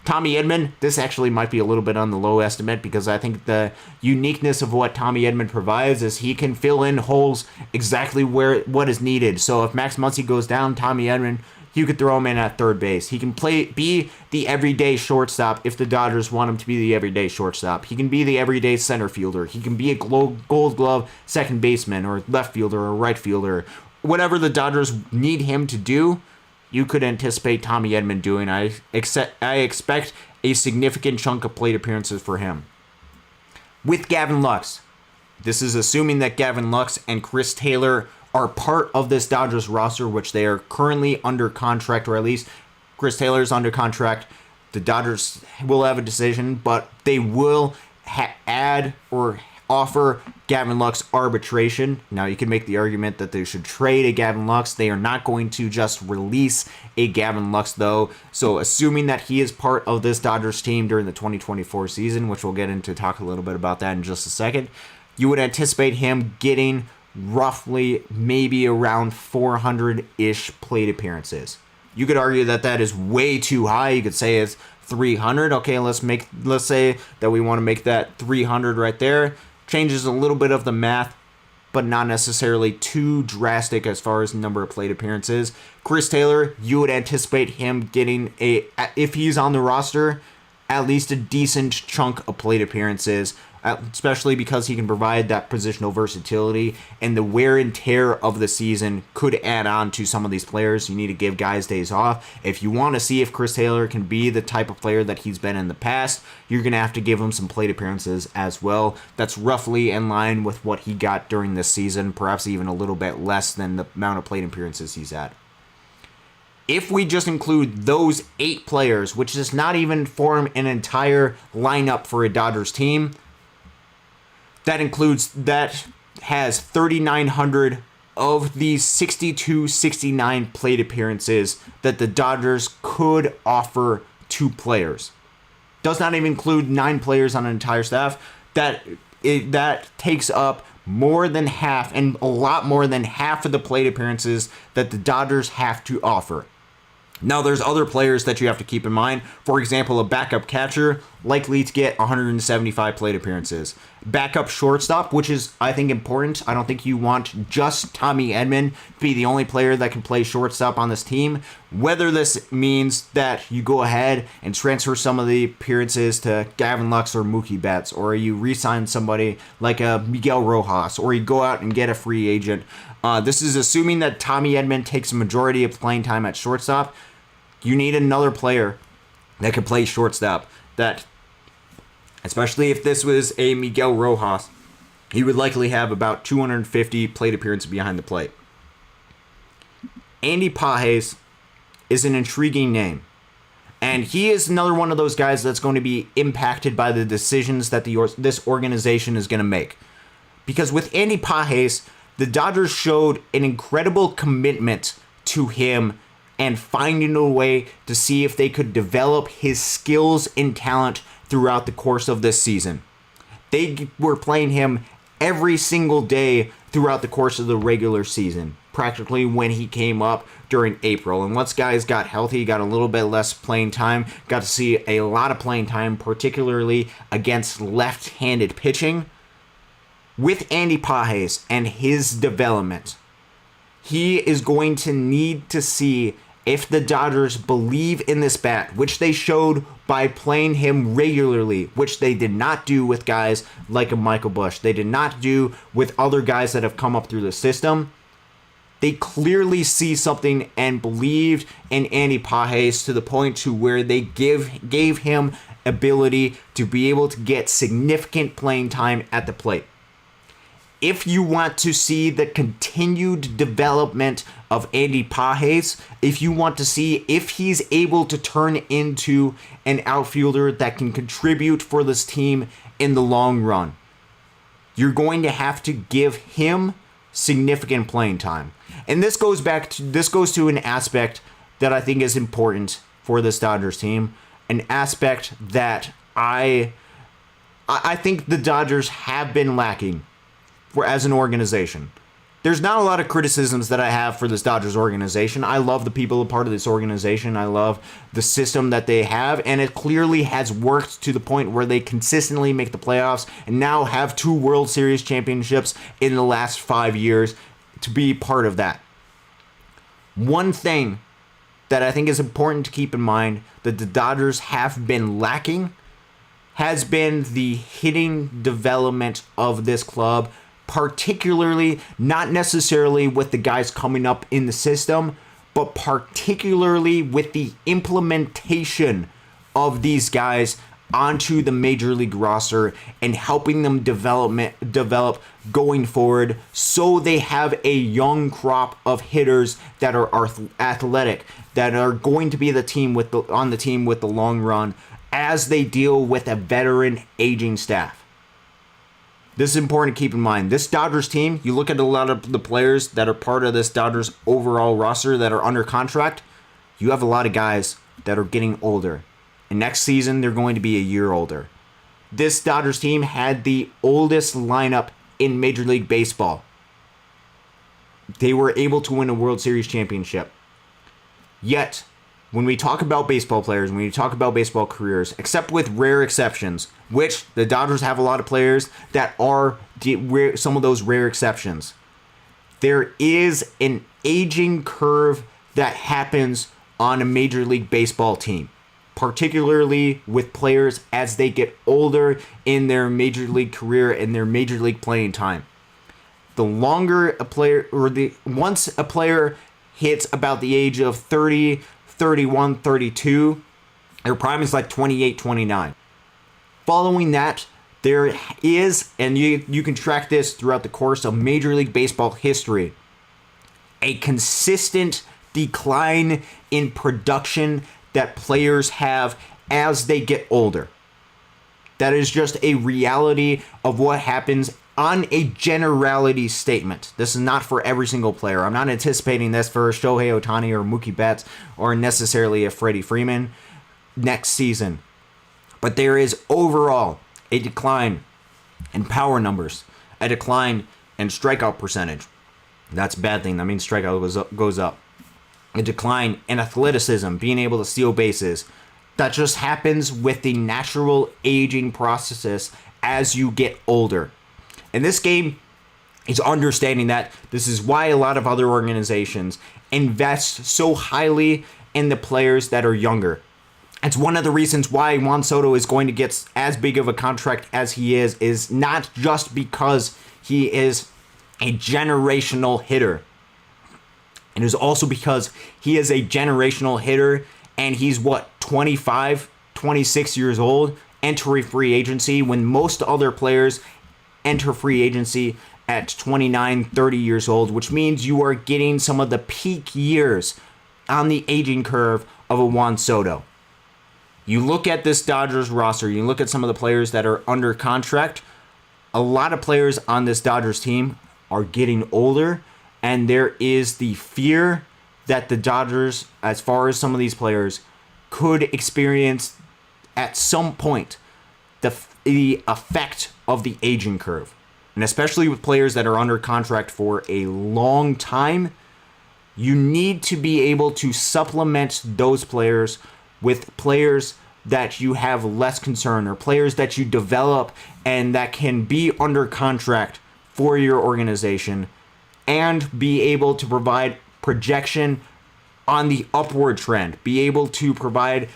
Tommy Edman, this actually might be a little bit on the low estimate because I think the uniqueness of what Tommy Edman provides is he can fill in holes exactly what is needed. So if Max Muncy goes down, Tommy Edman, you could throw him in at third base. He can be the everyday shortstop if the Dodgers want him to be the everyday shortstop. He can be the everyday center fielder. He can be a gold glove second baseman or left fielder or right fielder. Whatever the Dodgers need him to do, you could anticipate Tommy Edman doing. I expect a significant chunk of plate appearances for him. With Gavin Lux, this is assuming that Gavin Lux and Chris Taylor are part of this Dodgers roster, which they are currently under contract, or at least Chris Taylor is under contract. The Dodgers will have a decision, but they will add or offer Gavin Lux arbitration. Now, you can make the argument that they should trade a Gavin Lux. They are not going to just release a Gavin Lux, though. So, assuming that he is part of this Dodgers team during the 2024 season, which we'll get into talk a little bit about that in just a second, you would anticipate him getting roughly maybe around 400-ish plate appearances. You could argue that that is way too high. You could say it's 300. Okay, let's say that we want to make that 300 right there. Changes a little bit of the math, but not necessarily too drastic as far as the number of plate appearances. Chris Taylor, you would anticipate him getting if he's on the roster, at least a decent chunk of plate appearances, especially because he can provide that positional versatility, and the wear and tear of the season could add on to some of these players. You need to give guys days off. If you want to see if Chris Taylor can be the type of player that he's been in the past, you're going to have to give him some plate appearances as well. That's roughly in line with what he got during this season, perhaps even a little bit less than the amount of plate appearances he's had. If we just include those 8 players, which does not even form an entire lineup for a Dodgers team, that has 3,900 of these 69 plate appearances that the Dodgers could offer to players. Does not even include 9 players on an entire staff. That takes up more than half, and a lot more than half of the plate appearances that the Dodgers have to offer. Now, there's other players that you have to keep in mind. For example, a backup catcher likely to get 175 plate appearances. Backup shortstop, which is, I think, important. I don't think you want just Tommy Edman to be the only player that can play shortstop on this team. Whether this means that you go ahead and transfer some of the appearances to Gavin Lux or Mookie Betts, or you re-sign somebody like a Miguel Rojas, or you go out and get a free agent. This is assuming that Tommy Edman takes a majority of playing time at shortstop. You need another player that could play shortstop, that, especially if this was a Miguel Rojas, he would likely have about 250 plate appearances behind the plate. Andy Pages is an intriguing name. And he is another one of those guys that's going to be impacted by the decisions that this organization is going to make. Because with Andy Pages, the Dodgers showed an incredible commitment to him and finding a way to see if they could develop his skills and talent throughout the course of this season. They were playing him every single day throughout the course of the regular season, practically when he came up during April. And once guys got healthy, got a little bit less playing time, got to see a lot of playing time, particularly against left-handed pitching. With Andy Pages and his development, he is going to need to see if the Dodgers believe in this bat, which they showed by playing him regularly, which they did not do with guys like a Michael Busch. They did not do with other guys that have come up through the system. They clearly see something and believed in Andy Pages to the point to where they gave him ability to be able to get significant playing time at the plate. If you want to see the continued development of Andy Pages, if you want to see if he's able to turn into an outfielder that can contribute for this team in the long run, you're going to have to give him significant playing time. And this goes to an aspect that I think is important for this Dodgers team, an aspect that I think the Dodgers have been lacking as an organization. There's not a lot of criticisms that I have for this Dodgers organization. I love the people a part of this organization. I love the system that they have, and it clearly has worked to the point where they consistently make the playoffs and now have 2 World Series championships in the last 5 years to be part of that. One thing that I think is important to keep in mind that the Dodgers have been lacking has been the hitting development of this club, particularly not necessarily with the guys coming up in the system, but particularly with the implementation of these guys onto the major league roster and helping them develop going forward, so they have a young crop of hitters that are athletic, that are going to be on the team with the long run as they deal with a veteran aging staff. This is important to keep in mind. This Dodgers team, you look at a lot of the players that are part of this Dodgers overall roster that are under contract, you have a lot of guys that are getting older. And next season, they're going to be a year older. This Dodgers team had the oldest lineup in Major League Baseball. They were able to win a World Series championship. Yet, when we talk about baseball players, when we talk about baseball careers, except with rare exceptions, which the Dodgers have a lot of players that are some of those rare exceptions, there is an aging curve that happens on a Major League Baseball team, particularly with players as they get older in their Major League career and their Major League playing time. The longer a player, once a player hits about the age of 30, 31, 32, their prime is like 28, 29. Following that, there is, and you can track this throughout the course of Major League Baseball history, a consistent decline in production that players have as they get older. That is just a reality of what happens on a generality statement. This is not for every single player. I'm not anticipating this for Shohei Ohtani or Mookie Betts or necessarily a Freddie Freeman next season. But there is overall a decline in power numbers, a decline in strikeout percentage. That's a bad thing. That means strikeout goes up. A decline in athleticism, being able to steal bases. That just happens with the natural aging process as you get older. And this game is understanding that. This is why a lot of other organizations invest so highly in the players that are younger. It's one of the reasons why Juan Soto is going to get as big of a contract as he is not just because he is a generational hitter. It is also because he is a generational hitter, and he's 20 25, 26 years old enter a free agency when most other players enter free agency at 29, 30 years old, which means you are getting some of the peak years on the aging curve of a Juan Soto. You look at this Dodgers roster, you look at some of the players that are under contract, a lot of players on this Dodgers team are getting older, and there is the fear that the Dodgers, as far as some of these players, could experience at some point the effect of the aging curve. And especially with players that are under contract for a long time, you need to be able to supplement those players with players that you have less concern, or players that you develop and that can be under contract for your organization and be able to provide projection on the upward trend, be able to provide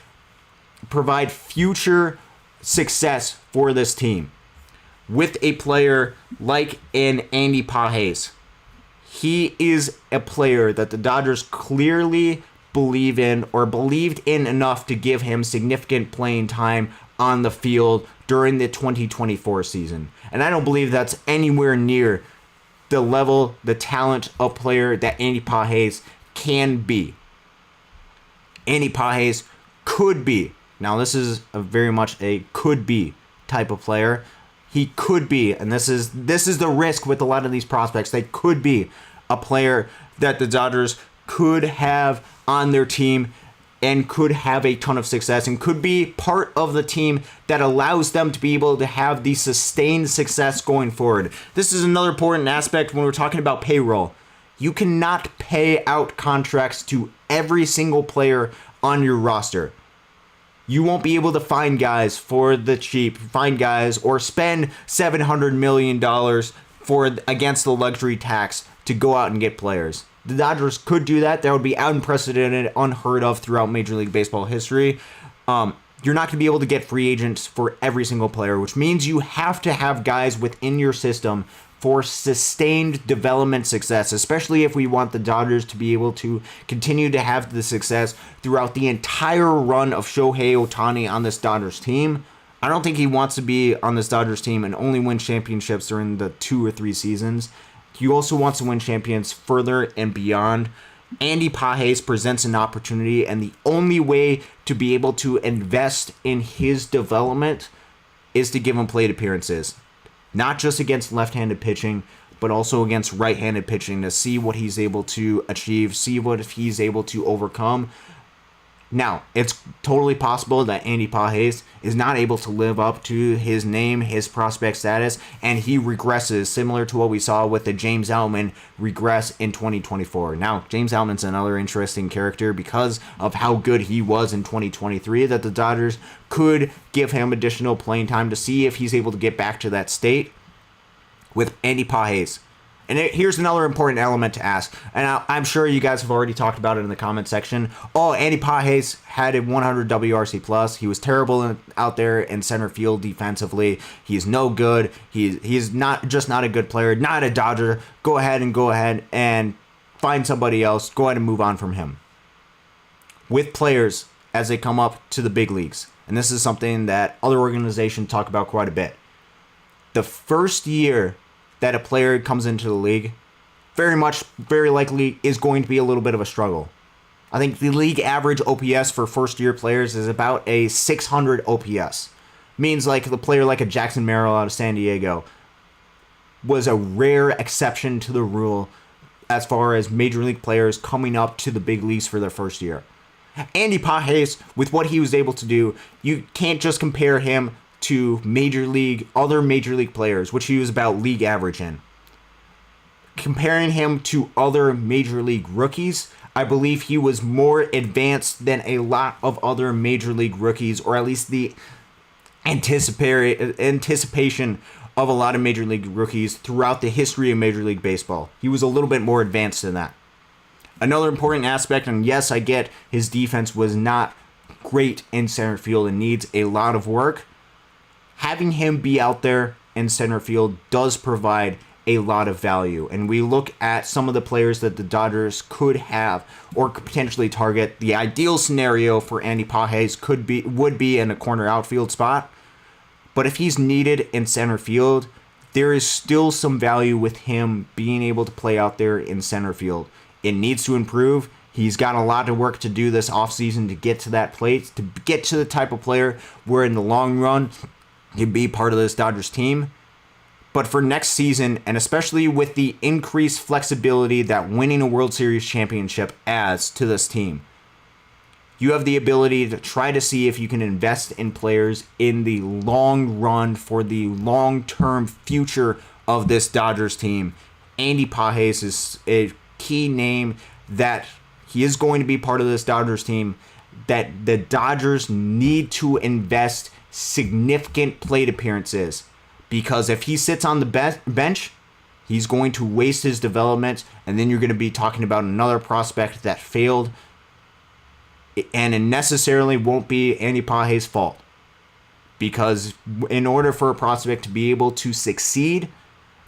future success for this team. With a player like an Andy Pages, he is a player that the Dodgers clearly believe in, or believed in enough to give him significant playing time on the field during the 2024 season. And I don't believe that's anywhere near the level, the talent of player that Andy Pages can be. Andy Pages could be. Now, this is very much a could be type of player. He could be, and this is the risk with a lot of these prospects. They could be a player that the Dodgers could have on their team and could have a ton of success and could be part of the team that allows them to be able to have the sustained success going forward. This is another important aspect when we're talking about payroll. You cannot pay out contracts to every single player on your roster. You won't be able to find guys for the cheap, or spend $700 million against the luxury tax to go out and get players. The Dodgers could do that. That would be unprecedented, unheard of throughout Major League Baseball history. You're not going to be able to get free agents for every single player, which means you have to have guys within your system for sustained development success, especially if we want the Dodgers to be able to continue to have the success throughout the entire run of Shohei Ohtani on this Dodgers team. I don't think he wants to be on this Dodgers team and only win championships during the 2 or 3 seasons. He also wants to win champions further and beyond. Andy Pages presents an opportunity, and the only way to be able to invest in his development is to give him plate appearances. Not just against left-handed pitching, but also against right-handed pitching to see what he's able to achieve, see what he's able to overcome. Now, it's totally possible that Andy Pages is not able to live up to his name, his prospect status, and he regresses, similar to what we saw with the James Outman regress in 2024. Now, James Outman's another interesting character because of how good he was in 2023, that the Dodgers could give him additional playing time to see if he's able to get back to that state with Andy Pages. And here's another important element to ask, and I'm sure you guys have already talked about it in the comment section. Oh, Andy Pages had a 100 WRC+. He was terrible out there in center field defensively. He's no good. He's not a good player, not a Dodger. Go ahead and find somebody else. Go ahead and move on from him. With players as they come up to the big leagues, and this is something that other organizations talk about quite a bit. The first year that a player comes into the league, very likely is going to be a little bit of a struggle. I think the league average OPS for first-year players is about a 600 OPS. Means like the player like a Jackson Merrill out of San Diego was a rare exception to the rule as far as major league players coming up to the big leagues for their first year. Andy Pages, with what he was able to do, you can't just compare him to other major league players, which he was about league average in. Comparing him to other major league rookies, I believe he was more advanced than a lot of other major league rookies, or at least the anticipation of a lot of major league rookies throughout the history of Major League Baseball. He was a little bit more advanced than that. Another important aspect, and yes, I get his defense was not great in center field and needs a lot of work. Having him be out there in center field does provide a lot of value. And we look at some of the players that the Dodgers could have or could potentially target. The ideal scenario for Andy Pages would be in a corner outfield spot. But if he's needed in center field, there is still some value with him being able to play out there in center field. It needs to improve. He's got a lot of work to do this offseason to get to that place, to get to the type of player where in the long run he'd be part of this Dodgers team. But for next season, and especially with the increased flexibility that winning a World Series championship adds to this team, you have the ability to try to see if you can invest in players in the long run for the long-term future of this Dodgers team. Andy Pages is a key name that he is going to be part of this Dodgers team, that the Dodgers need to invest significant plate appearances, because if he sits on the bench, he's going to waste his development, and then you're going to be talking about another prospect that failed, and it necessarily won't be Andy Pages' fault, because in order for a prospect to be able to succeed,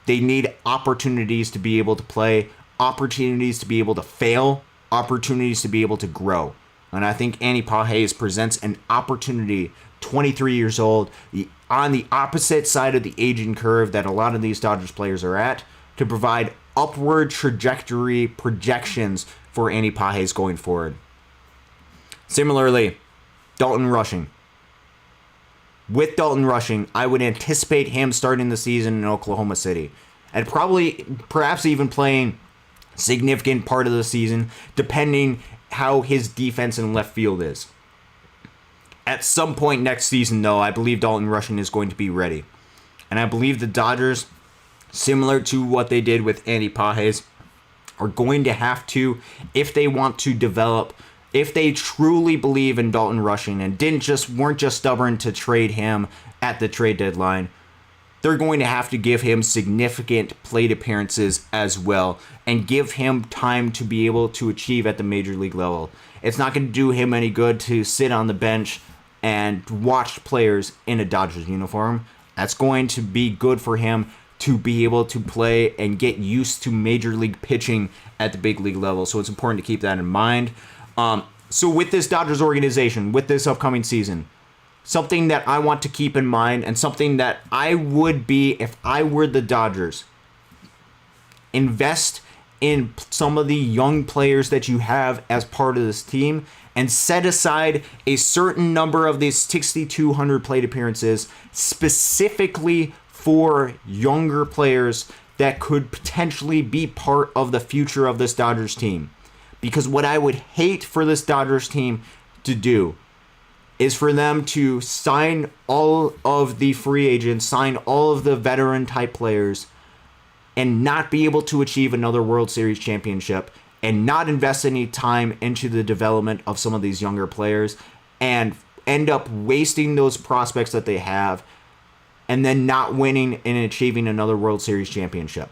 they need opportunities to be able to play, opportunities to be able to fail, opportunities to be able to grow. And I think Andy Pages presents an opportunity, 23 years old, on the opposite side of the aging curve that a lot of these Dodgers players are at, to provide upward trajectory projections for Andy Pages going forward. Similarly, Dalton Rushing. With Dalton Rushing, I would anticipate him starting the season in Oklahoma City, and perhaps even playing significant part of the season, depending how his defense in left field is. At some point next season, though, I believe Dalton Rushing is going to be ready. And I believe the Dodgers, similar to what they did with Andy Pages, are going to have to, if they want to develop, if they truly believe in Dalton Rushing and weren't just stubborn to trade him at the trade deadline, they're going to have to give him significant plate appearances as well and give him time to be able to achieve at the major league level. It's not going to do him any good to sit on the bench and watch players in a Dodgers uniform. That's going to be good for him to be able to play and get used to major league pitching at the big league level. So it's important to keep that in mind. So with this Dodgers organization, with this upcoming season, something that I want to keep in mind, and something that I would be if I were the Dodgers, invest in some of the young players that you have as part of this team and set aside a certain number of these 6,200 plate appearances specifically for younger players that could potentially be part of the future of this Dodgers team. Because what I would hate for this Dodgers team to do is for them to sign all of the free agents, sign all of the veteran type players, and not be able to achieve another World Series championship, and not invest any time into the development of some of these younger players, and end up wasting those prospects that they have, and then not winning and achieving another World Series championship.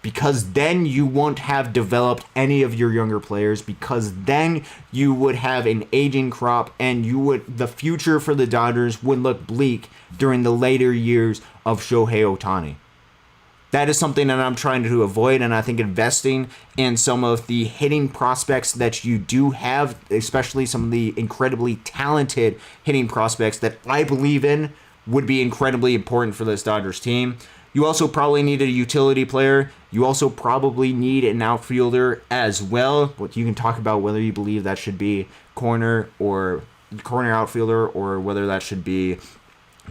Because then you won't have developed any of your younger players, because then you would have an aging crop, and the future for the Dodgers would look bleak during the later years of Shohei Ohtani. That is something that I'm trying to avoid, and I think investing in some of the hitting prospects that you do have, especially some of the incredibly talented hitting prospects that I believe in, would be incredibly important for this Dodgers team. You also probably need a utility player. You also probably need an outfielder as well. But you can talk about whether you believe that should be corner outfielder, or whether that should be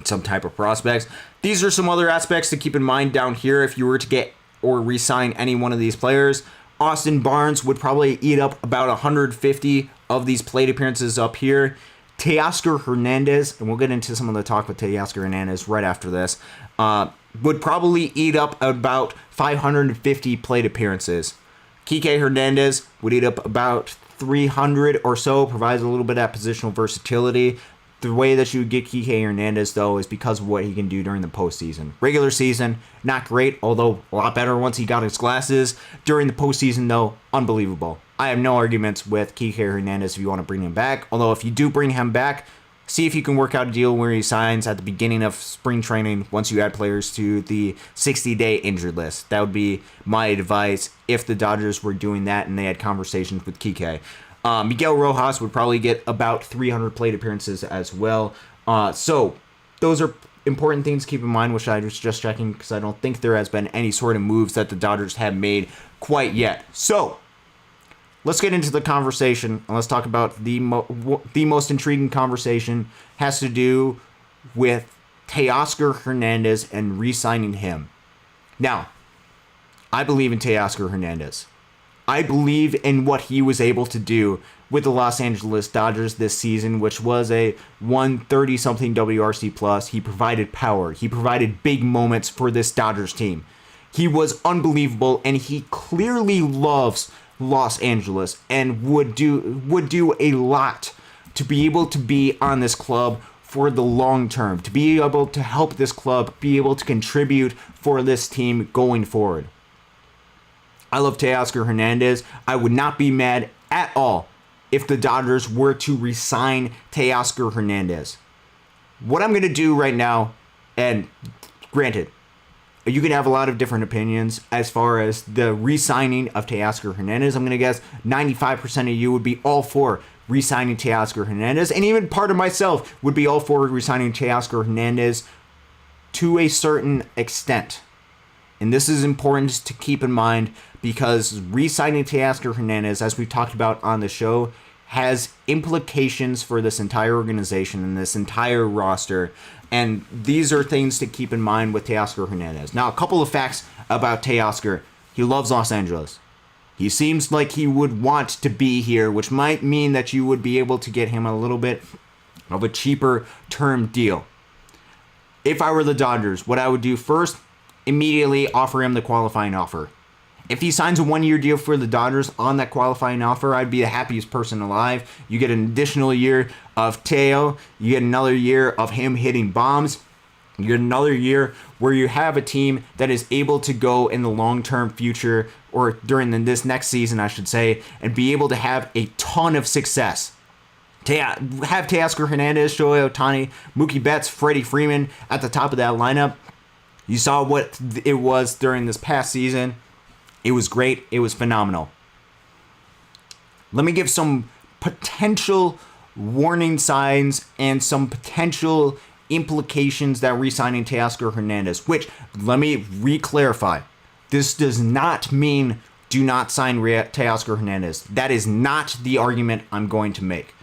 some type of prospects. These are some other aspects to keep in mind down here if you were to get or re-sign any one of these players. Austin Barnes would probably eat up about 150 of these plate appearances up here. Teoscar Hernandez, and we'll get into some of the talk with Teoscar Hernandez right after this, would probably eat up about 550 plate appearances. Kike Hernandez would eat up about 300 or so, provides a little bit of positional versatility. The way that you would get Kike Hernandez, though, is because of what he can do during the postseason. Regular season, not great, although a lot better once he got his glasses. During the postseason, though, unbelievable. I have no arguments with Kike Hernandez if you want to bring him back. Although if you do bring him back, see if you can work out a deal where he signs at the beginning of spring training once you add players to the 60-day injured list. That would be my advice if the Dodgers were doing that and they had conversations with Kike. Miguel Rojas would probably get about 300 plate appearances as well. So those are important things to keep in mind, which I was just checking because I don't think there has been any sort of moves that the Dodgers have made quite yet. So let's get into the conversation, and let's talk about the most intriguing conversation has to do with Teoscar Hernandez and re-signing him. Now, I believe in Teoscar Hernandez. I believe in what he was able to do with the Los Angeles Dodgers this season, which was a 130-something WRC plus. He provided power. He provided big moments for this Dodgers team. He was unbelievable, and he clearly loves Los Angeles and would do a lot to be able to be on this club for the long term, to be able to help this club, be able to contribute for this team going forward. I love Teoscar Hernandez. I would not be mad at all if the Dodgers were to re-sign Teoscar Hernandez. What I'm going to do right now, and granted, you can have a lot of different opinions as far as the re-signing of Teoscar Hernandez. I'm going to guess 95% of you would be all for re-signing Teoscar Hernandez, and even part of myself would be all for re-signing Teoscar Hernandez to a certain extent. And this is important to keep in mind because re-signing Teoscar Hernandez, as we've talked about on the show, has implications for this entire organization and this entire roster. And these are things to keep in mind with Teoscar Hernandez. Now, a couple of facts about Teoscar. He loves Los Angeles. He seems like he would want to be here, which might mean that you would be able to get him a little bit of a cheaper term deal. If I were the Dodgers, what I would do first, immediately offer him the qualifying offer. If he signs a 1-year deal for the Dodgers on that qualifying offer, I'd be the happiest person alive. You get an additional year of Teo. You get another year of him hitting bombs. You get another year where you have a team that is able to go in the long-term future, or during this next season, I should say, and be able to have a ton of success. Have Teoscar Hernandez, Shohei Ohtani, Mookie Betts, Freddie Freeman at the top of that lineup. You saw what it was during this past season. It was great. It was phenomenal. Let me give some potential warning signs and some potential implications that re-signing Teoscar Hernandez, which, let me re-clarify, this does not mean do not sign Teoscar Hernandez. That is not the argument I'm going to make.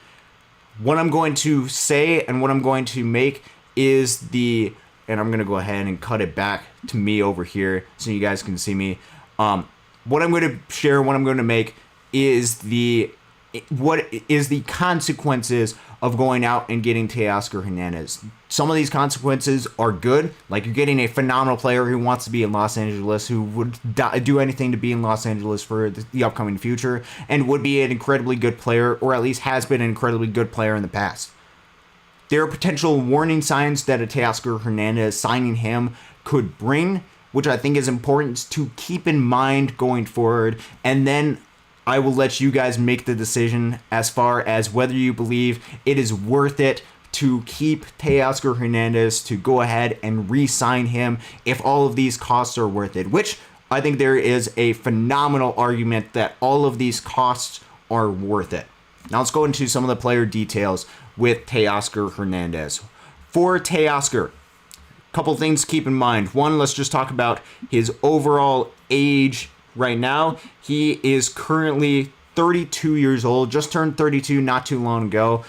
What I'm going to say and what I'm going to make is and I'm going to go ahead and cut it back to me over here so you guys can see me. What I'm going to share, what I'm going to make is what is the consequences of going out and getting Teoscar Hernandez. Some of these consequences are good, like you're getting a phenomenal player who wants to be in Los Angeles, who would do anything to be in Los Angeles for the upcoming future, and would be an incredibly good player, or at least has been an incredibly good player in the past. There are potential warning signs that a Teoscar Hernandez signing him could bring, which I think is important to keep in mind going forward. And then I will let you guys make the decision as far as whether you believe it is worth it to keep Teoscar Hernandez, to go ahead and re-sign him if all of these costs are worth it, which I think there is a phenomenal argument that all of these costs are worth it. Now let's go into some of the player details with Teoscar Hernandez. For Teoscar, a couple things to keep in mind. One, let's just talk about his overall age right now. He is currently 32 years old, just turned 32 not too long ago.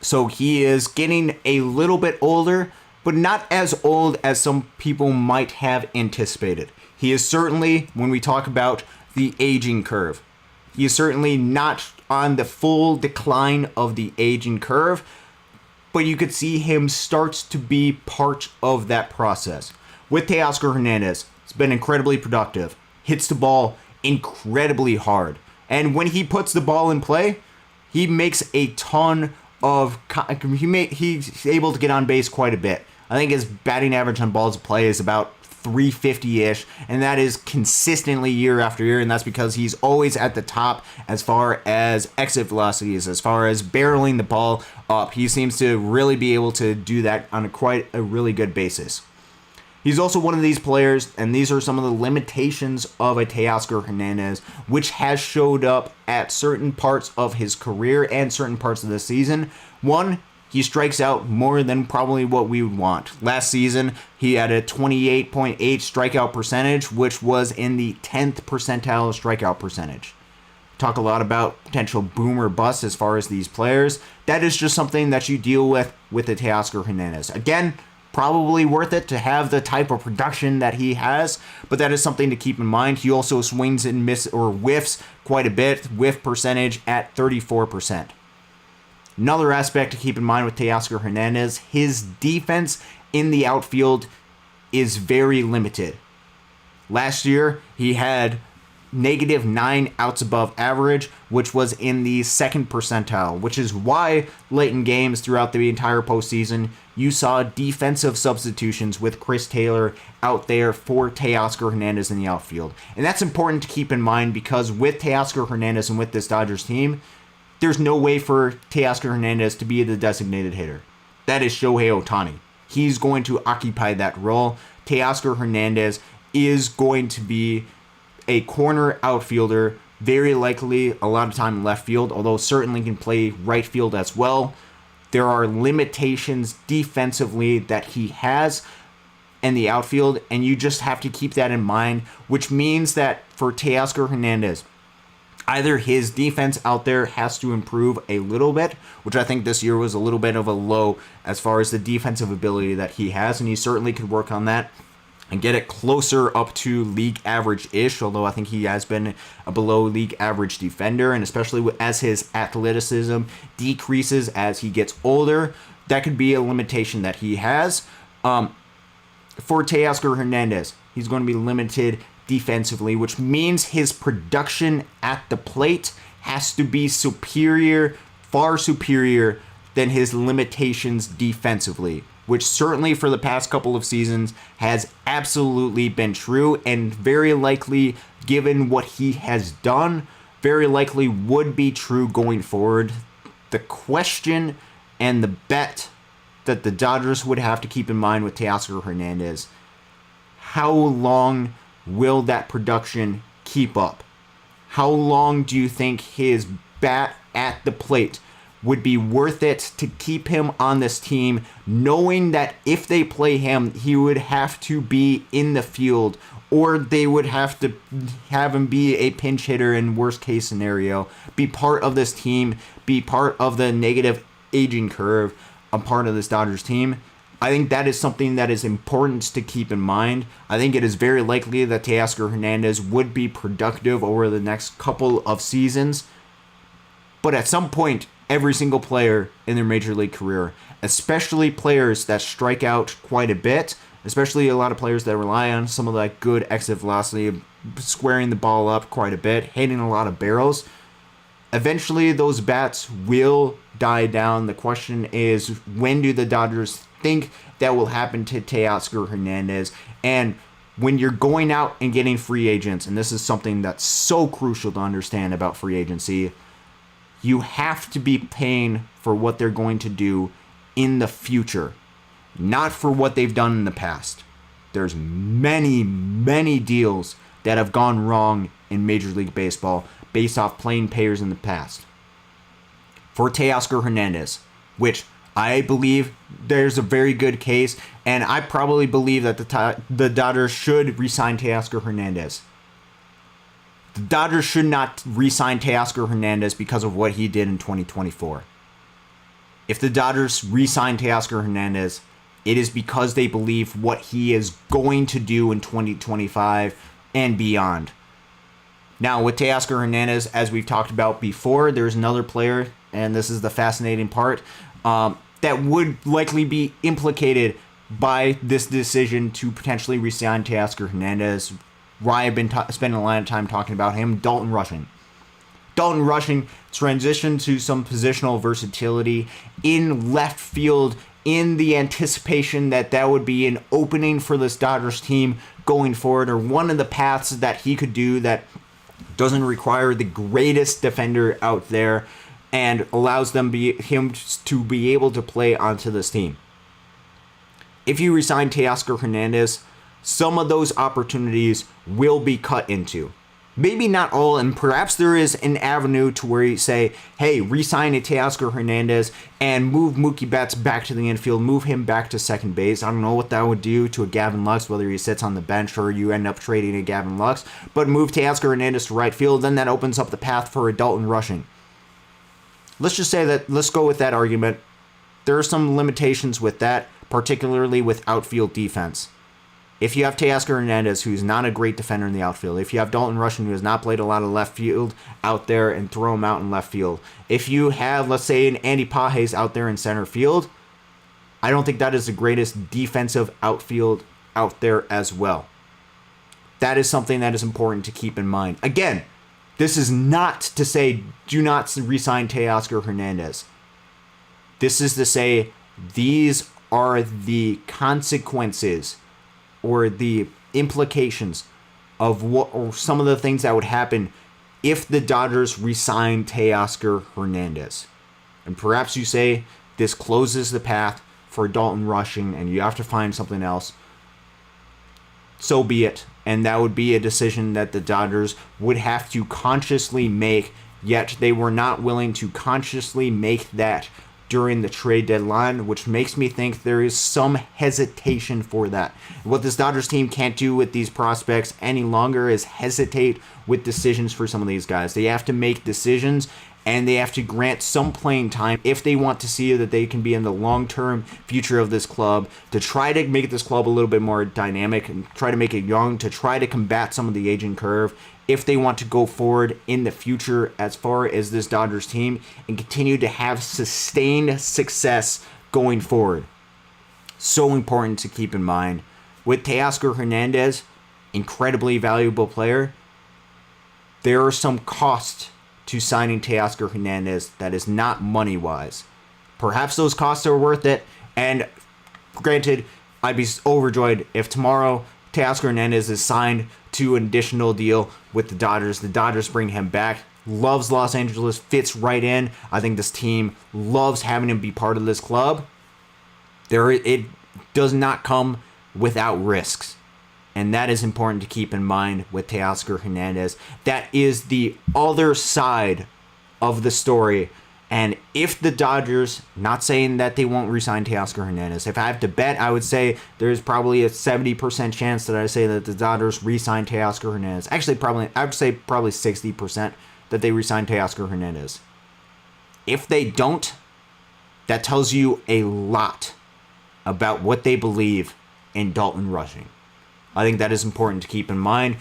So he is getting a little bit older, but not as old as some people might have anticipated. He is certainly, when we talk about the aging curve, he is certainly not on the full decline of the aging curve, but you could see him start to be part of that process. With Teoscar Hernandez, it's been incredibly productive, hits the ball incredibly hard, and when he puts the ball in play, he makes a ton of, he's able to get on base quite a bit. I think his batting average on balls of play is about 350-ish, and that is consistently year after year, and that's because he's always at the top as far as exit velocities, as far as barreling the ball up. He seems to really be able to do that on quite a really good basis. He's also one of these players, and these are some of the limitations of a Teoscar Hernandez, which has showed up at certain parts of his career and certain parts of the season. One, he strikes out more than probably what we would want. Last season, he had a 28.8 strikeout percentage, which was in the 10th percentile strikeout percentage. Talk a lot about potential boom or bust as far as these players. That is just something that you deal with the Teoscar Hernandez. Again, probably worth it to have the type of production that he has, but that is something to keep in mind. He also swings and whiffs quite a bit, whiff percentage at 34%. Another aspect to keep in mind with Teoscar Hernandez, his defense in the outfield is very limited. Last year, he had -9 outs above average, which was in the 2nd percentile, which is why late in games throughout the entire postseason, you saw defensive substitutions with Chris Taylor out there for Teoscar Hernandez in the outfield. And that's important to keep in mind because with Teoscar Hernandez and with this Dodgers team, there's no way for Teoscar Hernandez to be the designated hitter. That is Shohei Ohtani. He's going to occupy that role. Teoscar Hernandez is going to be a corner outfielder, very likely a lot of time in left field, although certainly can play right field as well. There are limitations defensively that he has in the outfield, and you just have to keep that in mind, which means that for Teoscar Hernandez, either his defense out there has to improve a little bit, which I think this year was a little bit of a low as far as the defensive ability that he has, and he certainly could work on that and get it closer up to league average-ish, although I think he has been a below league average defender, and especially as his athleticism decreases as he gets older, that could be a limitation that he has. For Teoscar Hernandez, he's going to be limited defensively, which means his production at the plate has to be superior, far superior than his limitations defensively, which certainly for the past couple of seasons has absolutely been true, and very likely, given what he has done, very likely would be true going forward. The question and the bet that the Dodgers would have to keep in mind with Teoscar Hernandez, how long will that production keep up? How long do you think his bat at the plate would be worth it to keep him on this team, knowing that if they play him, he would have to be in the field, or they would have to have him be a pinch hitter in worst case scenario, be part of this team, be part of the negative aging curve, a part of this Dodgers team? I think that is something that is important to keep in mind. I think it is very likely that Teoscar Hernandez would be productive over the next couple of seasons, but at some point, every single player in their major league career, especially players that strike out quite a bit, especially a lot of players that rely on some of that good exit velocity, squaring the ball up quite a bit, hitting a lot of barrels, eventually those bats will die down. The question is, when do the Dodgers think that will happen to Teoscar Hernandez? And when you're going out and getting free agents, and this is something that's so crucial to understand about free agency, you have to be paying for what they're going to do in the future, not for what they've done in the past. There's many, many deals that have gone wrong in Major League Baseball based off playing payers in the past. For Teoscar Hernandez, which I believe there's a very good case, and I probably believe that the Dodgers should re-sign Teoscar Hernandez. The Dodgers should not re-sign Teoscar Hernandez because of what he did in 2024. If the Dodgers re-sign Teoscar Hernandez, it is because they believe what he is going to do in 2025 and beyond. Now, with Teoscar Hernandez, as we've talked about before, there's another player, and this is the fascinating part, that would likely be implicated by this decision to potentially re-sign Teoscar Hernandez. Why I've been spending a lot of time talking about him, Dalton Rushing. Dalton Rushing transitioned to some positional versatility in left field in the anticipation that that would be an opening for this Dodgers team going forward, or one of the paths that he could do that doesn't require the greatest defender out there and allows him to be able to play onto this team. If you resign Teoscar Hernandez, some of those opportunities will be cut into. Maybe not all, and perhaps there is an avenue to where you say, hey, re-sign a Teoscar Hernandez and move Mookie Betts back to the infield, move him back to second base. I don't know what that would do to a Gavin Lux, whether he sits on the bench or you end up trading a Gavin Lux, but move Teoscar Hernandez to right field, then that opens up the path for a Dalton Rushing. Let's just say that, let's go with that argument. There are some limitations with that, particularly with outfield defense. If you have Teoscar Hernandez, who's not a great defender in the outfield, if you have Dalton Rushing, who has not played a lot of left field out there and throw him out in left field, if you have, let's say, an Andy Pages out there in center field, I don't think that is the greatest defensive outfield out there as well. That is something that is important to keep in mind. Again, this is not to say do not re-sign Teoscar Hernandez. This is to say these are the consequences or the implications of what, or some of the things that would happen if the Dodgers re-sign Teoscar Hernandez. And perhaps you say this closes the path for Dalton Rushing and you have to find something else. So be it. And that would be a decision that the Dodgers would have to consciously make, yet they were not willing to consciously make that during the trade deadline, which makes me think there is some hesitation for that. What this Dodgers team can't do with these prospects any longer is hesitate with decisions for some of these guys. They have to make decisions, and they have to grant some playing time if they want to see that they can be in the long-term future of this club, to try to make this club a little bit more dynamic and try to make it young, to try to combat some of the aging curve if they want to go forward in the future as far as this Dodgers team and continue to have sustained success going forward. So important to keep in mind. With Teoscar Hernandez, incredibly valuable player, there are some costs to signing Teoscar Hernandez that is not money-wise. Perhaps those costs are worth it, and granted, I'd be overjoyed if tomorrow Teoscar Hernandez is signed to an additional deal with the Dodgers. The Dodgers bring him back. Loves Los Angeles, fits right in. I think this team loves having him be part of this club. It does not come without risks. And that is important to keep in mind with Teoscar Hernandez. That is the other side of the story. And if the Dodgers, not saying that they won't re-sign Teoscar Hernandez, if I have to bet, I would say there's probably a 70% chance that I say that the Dodgers re-sign Teoscar Hernandez. Actually, I would say probably 60% that they re-sign Teoscar Hernandez. If they don't, that tells you a lot about what they believe in Dalton Rushing. I think that is important to keep in mind.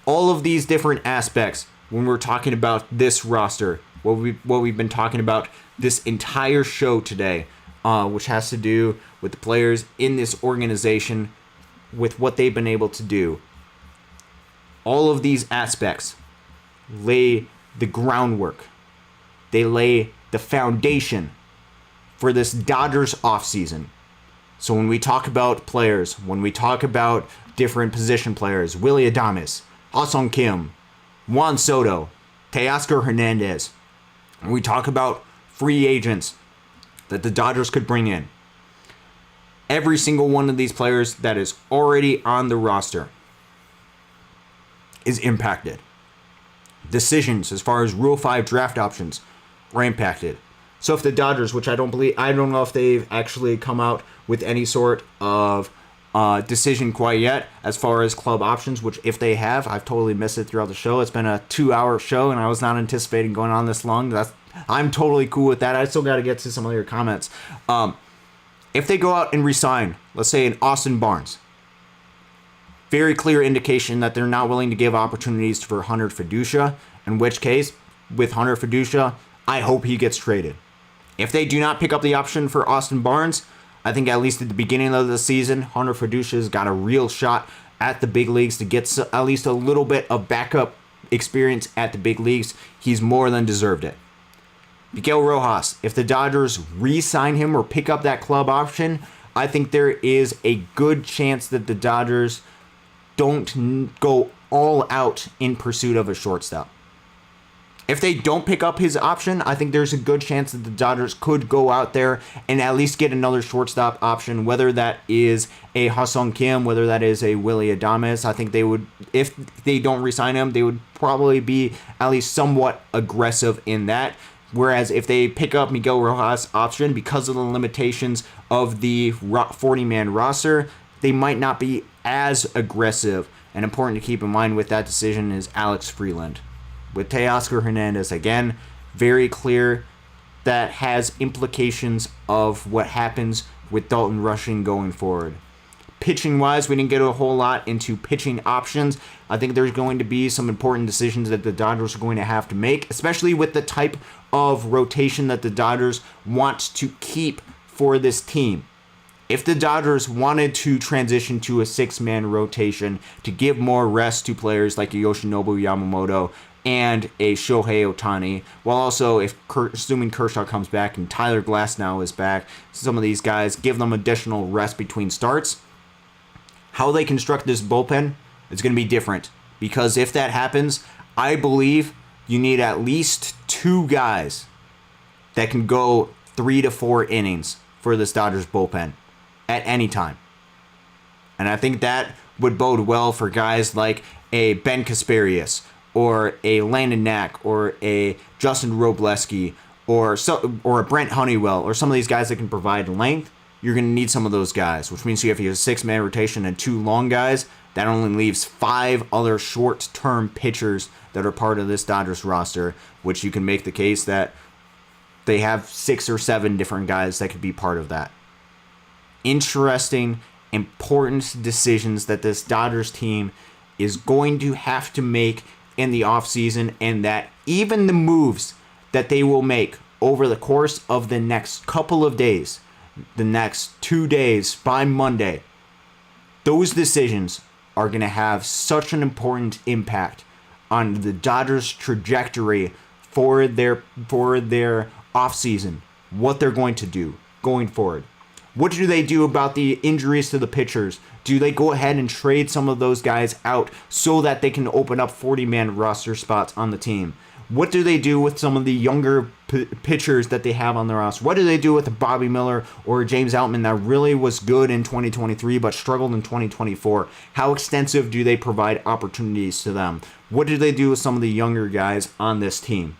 All of these different aspects when we're talking about this roster, what we've been talking about this entire show today, which has to do with the players in this organization, with what they've been able to do. All of these aspects lay the groundwork. They lay the foundation for this Dodgers offseason. So when we talk about players, when we talk about different position players, Willy Adames, Ha-Seong Kim, Juan Soto, Teoscar Hernandez, when we talk about free agents that the Dodgers could bring in, every single one of these players that is already on the roster is impacted. Decisions as far as Rule 5 draft options are impacted. So if the Dodgers, which I don't know if they've actually come out with any sort of decision quite yet as far as club options, which if they have, I've totally missed it throughout the show. It's been a 2-hour show and I was not anticipating going on this long. I'm totally cool with that. I still got to get to some of your comments. If they go out and resign, let's say an Austin Barnes, very clear indication that they're not willing to give opportunities for Hunter Fiducia, in which case, with Hunter Fiducia, I hope he gets traded. If they do not pick up the option for Austin Barnes, I think at least at the beginning of the season, Hunter Fiducia's got a real shot at the big leagues to get at least a little bit of backup experience at the big leagues. He's more than deserved it. Miguel Rojas, if the Dodgers re-sign him or pick up that club option, I think there is a good chance that the Dodgers don't go all out in pursuit of a shortstop. If they don't pick up his option, I think there's a good chance that the Dodgers could go out there and at least get another shortstop option, whether that is a Ha-Seong Kim, whether that is a Willy Adames. I think they would, if they don't re-sign him, they would probably be at least somewhat aggressive in that. Whereas if they pick up Miguel Rojas' option, because of the limitations of the 40-man roster, they might not be as aggressive. And important to keep in mind with that decision is Alex Freeland. With Teoscar Hernandez, again, very clear that has implications of what happens with Dalton Rushing going forward. Pitching-wise, we didn't get a whole lot into pitching options. I think there's going to be some important decisions that the Dodgers are going to have to make, especially with the type of rotation that the Dodgers want to keep for this team. If the Dodgers wanted to transition to a 6-man rotation to give more rest to players like a Yoshinobu Yamamoto and a Shohei Ohtani, while also, assuming Kershaw comes back and Tyler Glasnow is back, some of these guys, give them additional rest between starts, how they construct this bullpen is going to be different. Because if that happens, I believe you need at least 2 guys that can go 3 to 4 innings for this Dodgers bullpen at any time. And I think that would bode well for guys like a Ben Kasperius, or a Landon Knack, or a Justin Robleski, or a Brent Honeywell, or some of these guys that can provide length. You're going to need some of those guys, which means you have a 6-man rotation and 2 long guys. That only leaves 5 other short-term pitchers that are part of this Dodgers roster, which you can make the case that they have 6 or 7 different guys that could be part of that. Interesting, important decisions that this Dodgers team is going to have to make in the offseason, and that even the moves that they will make over the course of the next couple of days, the next 2 days by Monday, those decisions are going to have such an important impact on the Dodgers' trajectory for their offseason, what they're going to do going forward. What do they do about the injuries to the pitchers? Do they go ahead and trade some of those guys out so that they can open up 40-man roster spots on the team? What do they do with some of the younger pitchers that they have on their roster? What do they do with Bobby Miller or James Outman that really was good in 2023 but struggled in 2024? How extensive do they provide opportunities to them? What do they do with some of the younger guys on this team?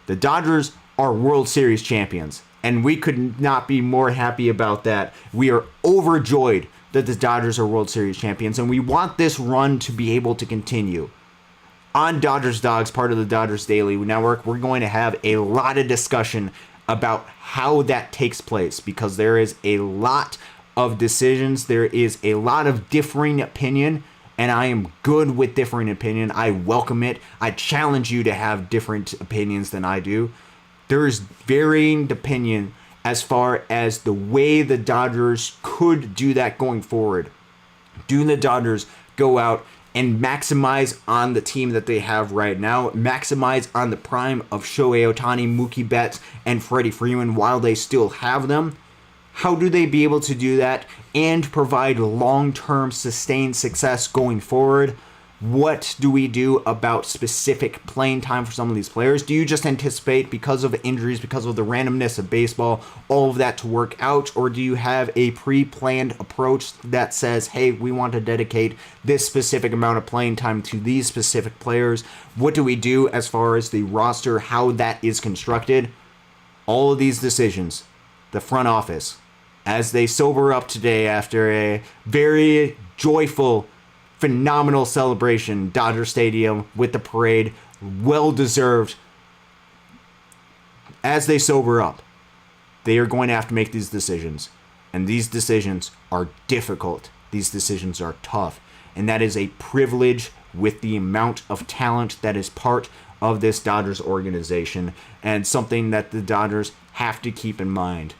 The Dodgers are World Series champions, and we could not be more happy about that. We are overjoyed that the Dodgers are World Series champions, and we want this run to be able to continue. On Dodgers Dogs, part of the Dodgers Daily Network, we're going to have a lot of discussion about how that takes place, because there is a lot of decisions, there is a lot of differing opinion, and I am good with differing opinion. I welcome it. I challenge you to have different opinions than I do. There is varying opinion as far as the way the Dodgers could do that going forward. Do the Dodgers go out and maximize on the team that they have right now, maximize on the prime of Shohei Ohtani, Mookie Betts, and Freddie Freeman while they still have them? How do they be able to do that and provide long-term sustained success going forward? What do we do about specific playing time for some of these players? Do you just anticipate, because of injuries, because of the randomness of baseball, all of that to work out? Or do you have a pre-planned approach that says, hey, we want to dedicate this specific amount of playing time to these specific players? What do we do as far as the roster, how that is constructed? All of these decisions, the front office, as they sober up today after a very joyful, phenomenal celebration, Dodger Stadium with the parade, well-deserved. As they sober up, they are going to have to make these decisions. And these decisions are difficult. These decisions are tough. And that is a privilege with the amount of talent that is part of this Dodgers organization, and something that the Dodgers have to keep in mind.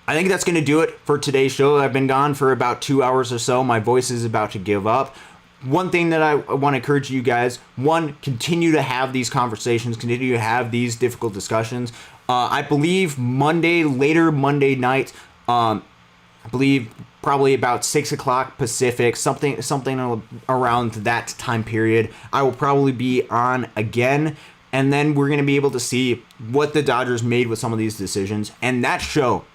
I think that's going to do it for today's show. I've been gone for about 2 hours or so. My voice is about to give up. one thing that I want to encourage you guys, one, continue to have these conversations, continue to have these difficult discussions. I believe later Monday night, I believe probably about 6 o'clock Pacific, something around that time period, I will probably be on again. And then we're going to be able to see what the Dodgers made with some of these decisions. And this show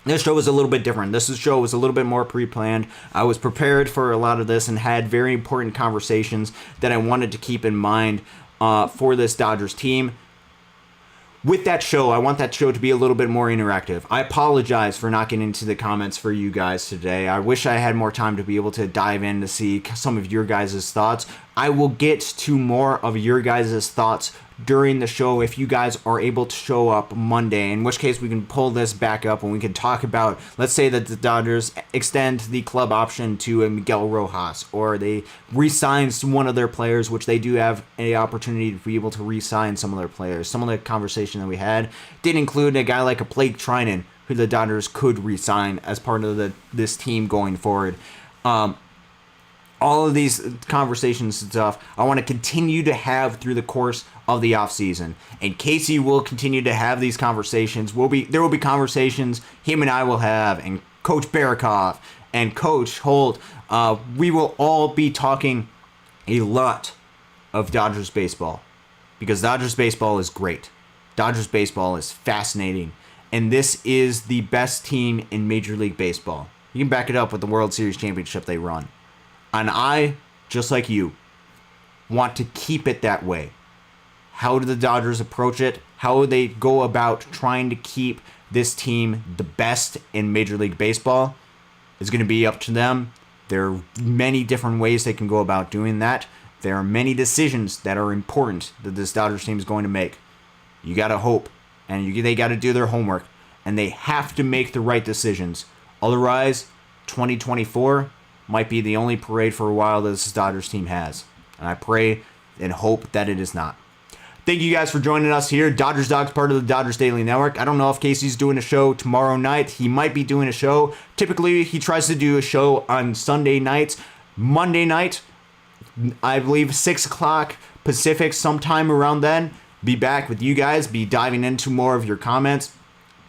was a little bit different. This show was a little bit more pre-planned. I was prepared for a lot of this and had very important conversations that I wanted to keep in mind for this Dodgers team. With that show, I want that show to be a little bit more interactive. I apologize for not getting into the comments for you guys today. I wish I had more time to be able to dive in to see some of your guys' thoughts. I will get to more of your guys' thoughts during the show if you guys are able to show up Monday, in which case we can pull this back up and we can talk about, let's say that the Dodgers extend the club option to a Miguel Rojas, or they re-sign one of their players, which they do have an opportunity to be able to re-sign some of their players. Some of the conversation that we had did include a guy like a Blake Trinan, who the Dodgers could re-sign as part of this team going forward. All of these conversations and stuff I want to continue to have through the course of the offseason. And Casey will continue to have these conversations. There will be conversations him and I will have, and Coach Barakoff and Coach Holt. We will all be talking a lot of Dodgers baseball, because Dodgers baseball is great. Dodgers baseball is fascinating. And this is the best team in Major League Baseball. You can back it up with the World Series championship they run. And I, just like you, want to keep it that way. How do the Dodgers approach it? How they go about trying to keep this team the best in Major League Baseball is going to be up to them. There are many different ways they can go about doing that. There are many decisions that are important that this Dodgers team is going to make. You got to hope, and they got to do their homework, and they have to make the right decisions. Otherwise, 2024 might be the only parade for a while that this Dodgers team has. And I pray and hope that it is not. Thank you guys for joining us here. Dodgers Dogs, part of the Dodgers Daily Network. I don't know if Casey's doing a show tomorrow night. He might be doing a show. Typically, he tries to do a show on Sunday nights. Monday night, I believe 6 o'clock Pacific, sometime around then. Be back with you guys. Be diving into more of your comments.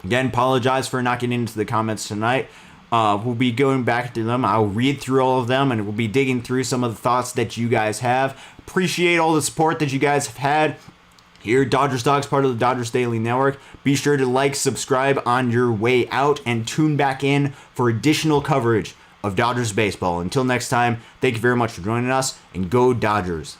Again, apologize for not getting into the comments tonight. We'll be going back to them. I'll read through all of them, and we'll be digging through some of the thoughts that you guys have. Appreciate all the support that you guys have had here. Dodgers Dogs, part of the Dodgers Daily Network. Be sure to like, subscribe on your way out, and tune back in for additional coverage of Dodgers baseball. Until next time, thank you very much for joining us, and go Dodgers.